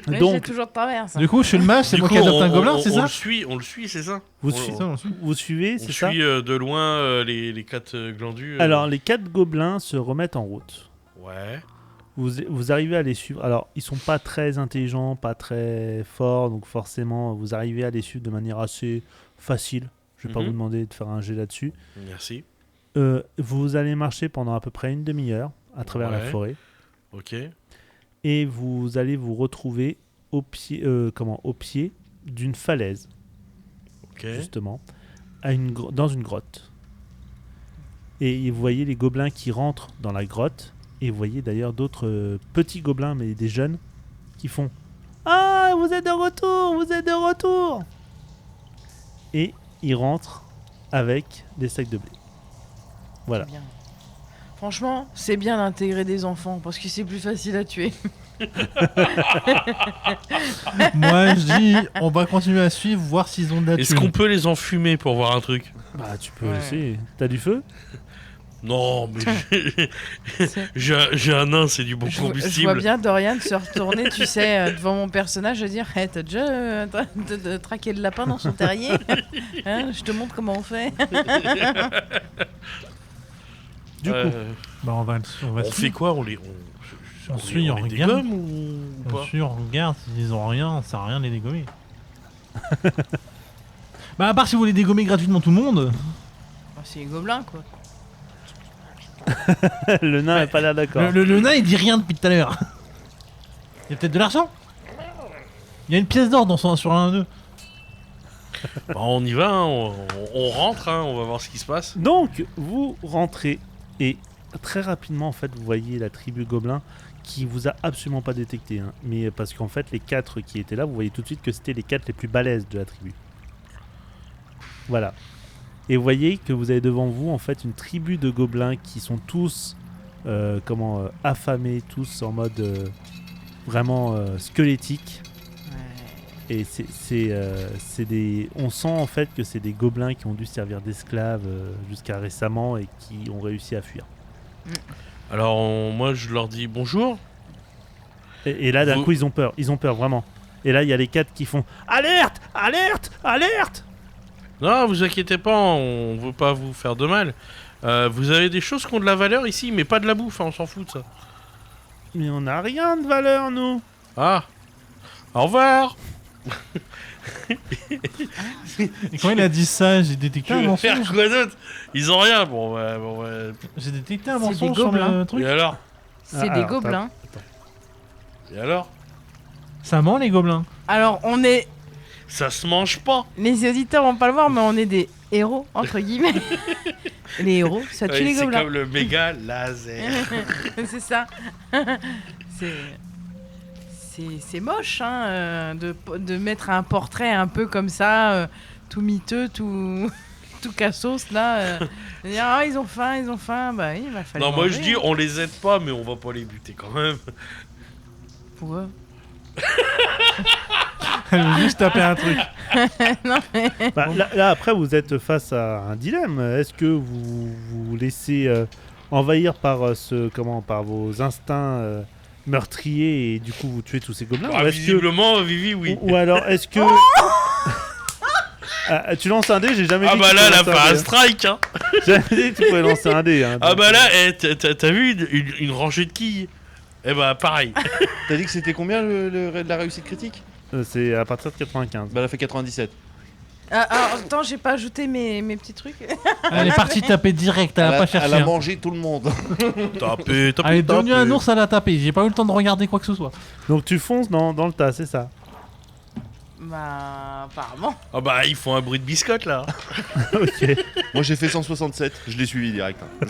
[SPEAKER 4] Mais
[SPEAKER 2] Donc-
[SPEAKER 4] j'ai toujours de travers. Ça.
[SPEAKER 3] Du coup, je suis le mage, c'est
[SPEAKER 7] Du
[SPEAKER 3] moi
[SPEAKER 7] coup,
[SPEAKER 3] qui adopte un gobelin, c'est
[SPEAKER 7] on
[SPEAKER 3] ça?
[SPEAKER 7] on le suit, c'est ça.
[SPEAKER 2] Vous,
[SPEAKER 7] On-
[SPEAKER 2] su-
[SPEAKER 3] C'est ça, on suit.
[SPEAKER 2] vous suivez,
[SPEAKER 7] On
[SPEAKER 2] c'est ça?
[SPEAKER 7] suit de loin les 4 glandus.
[SPEAKER 2] Alors, les 4 gobelins se remettent en route.
[SPEAKER 7] Ouais.
[SPEAKER 2] Vous arrivez à les suivre. Alors, ils sont pas très intelligents, pas très forts, donc forcément, vous arrivez à les suivre de manière assez facile. Je vais pas
[SPEAKER 7] Mhm.
[SPEAKER 2] vous demander de faire un jet là-dessus.
[SPEAKER 7] Merci.
[SPEAKER 2] Vous allez marcher pendant à peu près une demi-heure à travers la
[SPEAKER 7] Ouais.
[SPEAKER 2] forêt
[SPEAKER 7] Ok.
[SPEAKER 2] et vous allez vous retrouver au pied d'une falaise,
[SPEAKER 7] Ok.
[SPEAKER 2] justement, dans une grotte. Et vous voyez les gobelins qui rentrent dans la grotte. Et vous voyez d'ailleurs d'autres petits gobelins, mais des jeunes, qui font « Ah, vous êtes de retour, vous êtes de retour !» Et ils rentrent avec des sacs de blé. Voilà.
[SPEAKER 4] C'est bien. Franchement, c'est bien d'intégrer des enfants parce que c'est plus facile à tuer.
[SPEAKER 3] Moi, je dis, on va continuer à suivre, voir s'ils ont de la
[SPEAKER 7] Est-ce
[SPEAKER 3] thune.
[SPEAKER 7] qu'on peut les enfumer pour voir un truc?
[SPEAKER 2] Bah, tu peux
[SPEAKER 4] Ouais.
[SPEAKER 2] essayer. T'as du feu?
[SPEAKER 7] Non, mais
[SPEAKER 4] C'est-
[SPEAKER 7] j'ai un nain, c'est du bon
[SPEAKER 4] Je vois
[SPEAKER 7] combustible.
[SPEAKER 4] bien Dorian se retourner, tu sais, devant mon personnage et dire hey, t'as déjà traqué le lapin dans son terrier Hein, je te montre comment on fait.
[SPEAKER 2] Du coup,
[SPEAKER 3] Bah, on va
[SPEAKER 7] on fait
[SPEAKER 3] suivre.
[SPEAKER 7] quoi? On les
[SPEAKER 3] suit, on
[SPEAKER 7] les
[SPEAKER 3] regarde.
[SPEAKER 7] dégomme ou
[SPEAKER 3] On
[SPEAKER 7] pas?
[SPEAKER 3] suit, on regarde, s'ils ont rien, ça sert à rien de les dégommer. Bah, à part si vous voulez dégommer gratuitement tout le monde.
[SPEAKER 4] Oh, c'est les gobelins, quoi.
[SPEAKER 2] le nain n'est pas là d'accord.
[SPEAKER 3] Le nain, il dit rien depuis tout à l'heure. Il y a peut-être de l'argent. Il y a une pièce d'or sur un d'eux.
[SPEAKER 7] Bah, on y va, hein, on rentre, hein, on va voir ce qui se passe.
[SPEAKER 2] Donc, vous rentrez et très rapidement, en fait, vous voyez la tribu gobelin qui vous a absolument pas détecté. Hein. Mais parce qu'en fait, les 4 qui étaient là, vous voyez tout de suite que c'était les 4 les plus balèzes de la tribu. Voilà. Et vous voyez que vous avez devant vous, en fait, une tribu de gobelins qui sont tous, affamés, tous en mode vraiment squelettique. Et on sent en fait que c'est des gobelins qui ont dû servir d'esclaves jusqu'à récemment et qui ont réussi à fuir.
[SPEAKER 7] Alors moi je leur dis bonjour.
[SPEAKER 2] Et là d'un
[SPEAKER 7] Vous-
[SPEAKER 2] coup ils ont peur vraiment. Et là il y a les 4 qui font alerte, alerte, alerte.
[SPEAKER 7] Non, vous inquiétez pas, on veut pas vous faire de mal. Vous avez des choses qui ont de la valeur ici, mais pas de la bouffe, hein, on s'en fout de ça.
[SPEAKER 2] Mais on n'a rien de valeur nous.
[SPEAKER 7] Ah, au revoir.
[SPEAKER 3] Et quand il a dit ça, j'ai détecté un
[SPEAKER 7] Tu veux faire
[SPEAKER 3] mensonge.
[SPEAKER 7] quoi d'autre? Ils ont rien, bon ouais.
[SPEAKER 3] J'ai détecté un
[SPEAKER 4] C'est
[SPEAKER 3] mensonge
[SPEAKER 4] des
[SPEAKER 3] sur le
[SPEAKER 4] gobelins.
[SPEAKER 3] truc.
[SPEAKER 7] Et alors?
[SPEAKER 4] C'est
[SPEAKER 2] Ah,
[SPEAKER 4] des
[SPEAKER 2] alors,
[SPEAKER 4] gobelins.
[SPEAKER 7] Et alors?
[SPEAKER 3] Ça ment les gobelins.
[SPEAKER 4] Alors, on est.
[SPEAKER 7] Ça se mange pas.
[SPEAKER 4] Les auditeurs vont pas le voir, mais on est des héros, entre guillemets. Les héros, ça tue
[SPEAKER 7] Ouais,
[SPEAKER 4] les
[SPEAKER 7] c'est
[SPEAKER 4] gobelins.
[SPEAKER 7] comme le méga laser.
[SPEAKER 4] C'est ça. c'est. c'est moche hein, de mettre un portrait un peu comme ça, tout miteux, tout cassos là. De dire ah ils ont faim, bah oui, il va falloir.
[SPEAKER 7] Non, moi je
[SPEAKER 4] manger,
[SPEAKER 7] dis
[SPEAKER 4] hein.
[SPEAKER 7] on les aide pas, mais on va pas les buter quand même.
[SPEAKER 4] Pourquoi?
[SPEAKER 3] Elle veut juste taper un truc.
[SPEAKER 4] Non mais
[SPEAKER 2] Bah, là, après, vous êtes face à un dilemme. Est-ce que vous vous laissez envahir par par vos instincts meurtriers et du coup vous tuez tous ces gobelins,
[SPEAKER 7] Ah,
[SPEAKER 2] ou est-ce que
[SPEAKER 7] visiblement, Vivi, oui.
[SPEAKER 2] ou alors est-ce que Ah, tu lances un dé, j'ai jamais
[SPEAKER 7] Ah
[SPEAKER 2] dit
[SPEAKER 7] bah
[SPEAKER 2] que
[SPEAKER 7] là,
[SPEAKER 2] tu
[SPEAKER 7] elle a
[SPEAKER 2] lançais
[SPEAKER 7] fait un
[SPEAKER 2] dé, hein.
[SPEAKER 7] strike, hein.
[SPEAKER 2] J'ai jamais dit que tu pouvais lancer un dé. Hein,
[SPEAKER 7] Ah
[SPEAKER 2] donc.
[SPEAKER 7] bah là, t'as vu une rangée de quilles? Eh bah pareil.
[SPEAKER 8] T'as dit que c'était combien la réussite critique?
[SPEAKER 2] C'est à partir de 95.
[SPEAKER 8] Bah, elle a fait 97.
[SPEAKER 4] alors, attends, j'ai pas ajouté mes petits trucs.
[SPEAKER 3] Elle est partie taper direct, elle a pas cherché.
[SPEAKER 8] Elle a
[SPEAKER 3] hein.
[SPEAKER 8] mangé tout le monde.
[SPEAKER 7] Tapez.
[SPEAKER 3] Elle est devenue un ours, elle a tapé. J'ai pas eu le temps de regarder quoi que ce soit.
[SPEAKER 2] Donc tu fonces dans le tas, c'est ça.
[SPEAKER 4] Bah apparemment.
[SPEAKER 7] Ah bah ils font un bruit de biscotte là.
[SPEAKER 2] Ok.
[SPEAKER 8] Moi, j'ai fait 167. Je l'ai suivi direct. hein.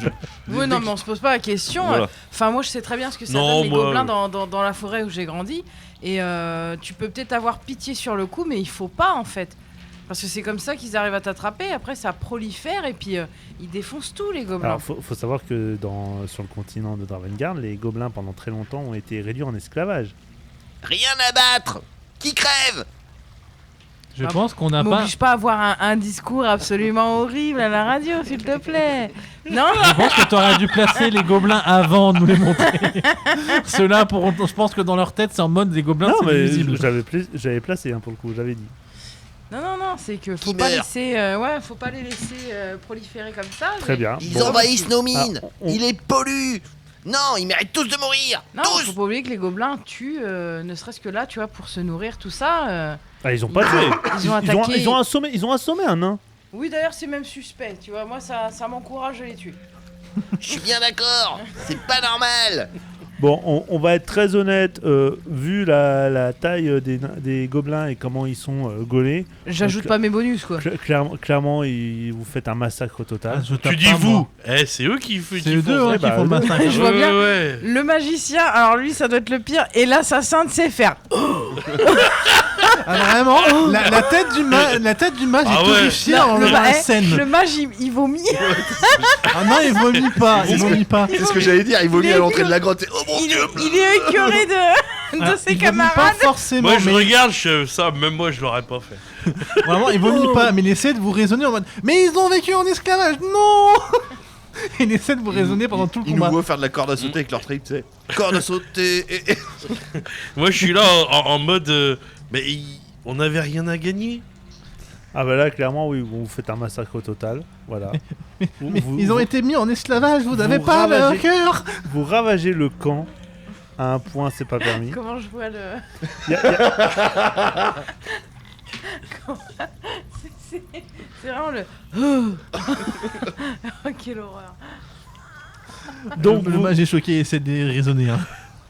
[SPEAKER 4] Oui, non, mais on se pose pas la question.
[SPEAKER 8] Voilà.
[SPEAKER 4] Enfin, moi, je sais très bien ce que ça
[SPEAKER 7] Non,
[SPEAKER 4] donne les
[SPEAKER 7] moi,
[SPEAKER 4] gobelins dans la forêt où j'ai grandi. Et tu peux peut-être avoir pitié sur le coup, mais il faut pas en fait. Parce que c'est comme ça qu'ils arrivent à t'attraper. Après, ça prolifère et puis ils défoncent tout, les gobelins.
[SPEAKER 2] Alors faut savoir que sur le continent de Dravengard, les gobelins pendant très longtemps ont été réduits en esclavage.
[SPEAKER 5] Rien à battre. Qui crève?
[SPEAKER 3] Je
[SPEAKER 4] Ah,
[SPEAKER 3] pense qu'on n'a pas.
[SPEAKER 4] M'oblige pas à avoir un discours absolument horrible à la radio, s'il te plaît. Non,
[SPEAKER 3] Je pense que t'aurais dû placer les gobelins avant de nous les montrer. Ceux-là, je pense que dans leur tête, c'est en mode des gobelins,
[SPEAKER 2] Non,
[SPEAKER 3] c'est
[SPEAKER 2] mais
[SPEAKER 3] visible.
[SPEAKER 2] j'avais placé pour le coup, j'avais dit.
[SPEAKER 4] non, c'est que faut
[SPEAKER 5] Qui
[SPEAKER 4] pas
[SPEAKER 5] meurt.
[SPEAKER 4] laisser, faut pas les laisser proliférer comme ça.
[SPEAKER 2] Très bien.
[SPEAKER 5] Ils
[SPEAKER 2] Bon.
[SPEAKER 5] envahissent nos mines.
[SPEAKER 2] Ah, on-
[SPEAKER 5] Ils les polluent. Non, ils méritent tous de mourir.
[SPEAKER 4] Non,
[SPEAKER 5] tous.
[SPEAKER 4] faut pas oublier que les gobelins tuent, ne serait-ce que là, tu vois, pour se nourrir, tout ça.
[SPEAKER 2] Ah, ils ont pas tué.
[SPEAKER 4] Ils ont attaqué.
[SPEAKER 2] Ils ont assommé un nain.
[SPEAKER 4] Oui, d'ailleurs, c'est même suspect, tu vois. Moi, ça m'encourage à les tuer.
[SPEAKER 5] Je suis bien d'accord. C'est pas normal.
[SPEAKER 2] Bon, on va être très honnête, vu la taille des gobelins et comment ils sont gaulés,
[SPEAKER 4] J'ajoute
[SPEAKER 2] Donc,
[SPEAKER 4] pas mes bonus, quoi.
[SPEAKER 2] clairement, vous faites un massacre total.
[SPEAKER 3] Ah, je tape
[SPEAKER 7] Tu dis
[SPEAKER 3] pas,
[SPEAKER 7] vous.
[SPEAKER 3] moi.
[SPEAKER 7] C'est eux qui font.
[SPEAKER 3] C'est eux deux hein, qui
[SPEAKER 2] bah,
[SPEAKER 3] font le
[SPEAKER 2] eux deux.
[SPEAKER 3] massacre.
[SPEAKER 4] Je vois bien.
[SPEAKER 7] Ouais.
[SPEAKER 4] Le magicien, alors lui, ça doit être le pire. Et l'assassin, tu sais faire.
[SPEAKER 3] Ah, vraiment la tête du mage
[SPEAKER 7] Ah
[SPEAKER 3] est
[SPEAKER 7] ouais.
[SPEAKER 3] horrifiée en
[SPEAKER 4] le,
[SPEAKER 3] regardant la
[SPEAKER 4] eh,
[SPEAKER 3] scène.
[SPEAKER 4] le mage, il vomit.
[SPEAKER 3] Ah non, il vomit pas. Il vomit pas.
[SPEAKER 8] C'est ce que j'allais dire. Il vaut mieux à l'entrée de la grotte. Oh mon
[SPEAKER 4] Il
[SPEAKER 8] dieu.
[SPEAKER 4] est écœuré de
[SPEAKER 3] Ah,
[SPEAKER 4] ses
[SPEAKER 3] il vomit
[SPEAKER 4] camarades.
[SPEAKER 3] pas forcément,
[SPEAKER 7] Moi je
[SPEAKER 3] mais
[SPEAKER 7] regarde, ça, même moi je l'aurais pas fait.
[SPEAKER 3] vraiment, il vomit pas. Mais il essaie de vous raisonner en mode mais ils ont vécu en esclavage, non. Il essaie de vous raisonner pendant tout le
[SPEAKER 8] Ils nous
[SPEAKER 3] combat.
[SPEAKER 8] voient faire de la corde à sauter avec leur trip, tu sais. Corde à sauter.
[SPEAKER 7] Moi je suis là en mode. Mais on n'avait rien à gagner.
[SPEAKER 2] Ah bah là, clairement, oui, vous faites un massacre total. Voilà.
[SPEAKER 3] Mais ils ont été mis en esclavage, vous n'avez
[SPEAKER 2] vous
[SPEAKER 3] pas leur
[SPEAKER 2] ravagez-
[SPEAKER 3] cœur.
[SPEAKER 2] Vous ravagez le camp. À un point, c'est pas permis.
[SPEAKER 4] Comment je vois le.
[SPEAKER 2] Y a-
[SPEAKER 4] C'est vraiment le. Oh, quelle horreur.
[SPEAKER 2] donc,
[SPEAKER 3] le
[SPEAKER 2] vous,
[SPEAKER 3] mage est choqué et essaie de raisonner. Hein.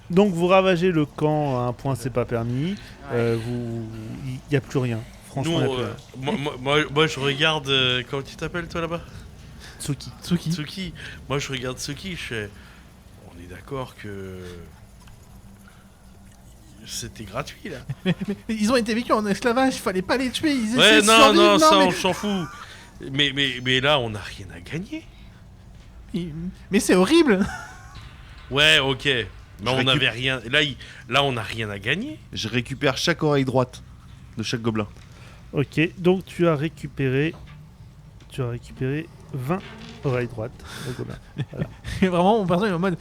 [SPEAKER 2] donc vous ravagez le camp. À un point, c'est pas permis. Il y a plus rien. Franchement,
[SPEAKER 7] Nous,
[SPEAKER 2] y a plus rien.
[SPEAKER 7] moi je regarde. Comment tu t'appelles toi là-bas?
[SPEAKER 2] Tsuki.
[SPEAKER 3] Tsuki.
[SPEAKER 7] Tsuki. Moi je regarde Tsuki, je fais. On est d'accord que. C'était gratuit là.
[SPEAKER 3] Mais ils ont été vécus en esclavage, il fallait pas les tuer, ils
[SPEAKER 7] Ouais,
[SPEAKER 3] essaient de
[SPEAKER 7] non,
[SPEAKER 3] survivre.
[SPEAKER 7] non, ça
[SPEAKER 3] mais...
[SPEAKER 7] on s'en fout. Mais là on n'a rien à gagner.
[SPEAKER 3] mais c'est horrible.
[SPEAKER 7] Ouais, ok. Mais
[SPEAKER 8] Je
[SPEAKER 7] on
[SPEAKER 8] récup-
[SPEAKER 7] n'avait rien. Là on n'a rien à gagner.
[SPEAKER 8] Je récupère chaque oreille droite de chaque gobelin.
[SPEAKER 2] Ok, donc tu as récupéré 20 oreilles droites. de gobelins.
[SPEAKER 3] Et vraiment, mon personnage est en mode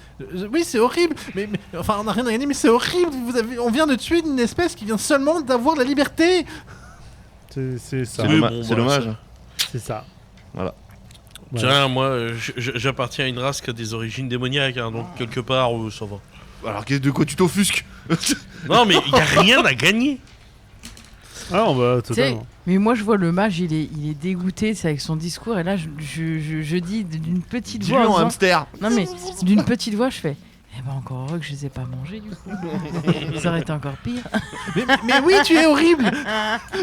[SPEAKER 3] oui, c'est horrible, mais enfin, on n'a rien à gagner, mais c'est horrible. On vient de tuer une espèce qui vient seulement d'avoir la liberté.
[SPEAKER 2] C'est ça.
[SPEAKER 7] Oui,
[SPEAKER 8] C'est
[SPEAKER 7] bon,
[SPEAKER 8] c'est
[SPEAKER 7] bah,
[SPEAKER 8] dommage.
[SPEAKER 7] ça-
[SPEAKER 2] C'est ça.
[SPEAKER 8] Voilà.
[SPEAKER 2] Voilà.
[SPEAKER 7] Tiens, moi j'appartiens à une race qui a des origines démoniaques, hein, donc quelque part ça va.
[SPEAKER 8] Alors, de quoi tu t'offusques?
[SPEAKER 7] Non, mais il n'y a rien à gagner.
[SPEAKER 2] Ah, on va
[SPEAKER 4] Tu sais,
[SPEAKER 2] totalement.
[SPEAKER 4] mais moi je vois le mage, il est dégoûté, c'est avec son discours, et là je dis d'une petite
[SPEAKER 8] Dis-lui
[SPEAKER 4] voix. en
[SPEAKER 8] en
[SPEAKER 4] disant-
[SPEAKER 8] hamster.
[SPEAKER 4] Non mais d'une petite voix, je fais. Eh ben encore heureux que je les ai pas mangés du coup. Ça aurait été encore pire.
[SPEAKER 3] Mais oui, tu es horrible.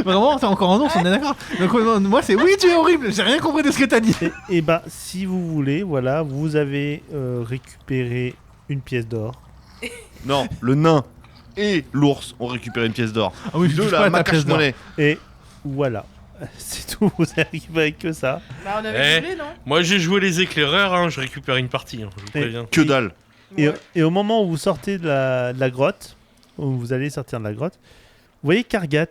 [SPEAKER 3] Vraiment, t'es encore en ours, on est d'accord. Donc moi, c'est oui, tu es horrible. J'ai rien compris de ce que t'as dit.
[SPEAKER 2] Et bah, si vous voulez, voilà, vous avez récupéré une pièce d'or.
[SPEAKER 8] Non, le nain. et l'ours ont récupéré une pièce d'or.
[SPEAKER 3] Ah oui, je
[SPEAKER 8] De
[SPEAKER 3] touche pas
[SPEAKER 8] la
[SPEAKER 3] à ta pièce d'or.
[SPEAKER 8] monnaie.
[SPEAKER 2] Et voilà. C'est tout, vous avez récupéré que ça.
[SPEAKER 4] Bah, on avait
[SPEAKER 7] Eh.
[SPEAKER 4] doublé, non?
[SPEAKER 7] Moi j'ai joué les éclaireurs, hein, je récupère une partie, hein, je vous
[SPEAKER 2] Et-
[SPEAKER 7] préviens.
[SPEAKER 8] Que dalle.
[SPEAKER 2] Et,
[SPEAKER 4] Ouais.
[SPEAKER 2] et au moment où vous sortez de la grotte, où vous allez sortir de la grotte, vous voyez Kargat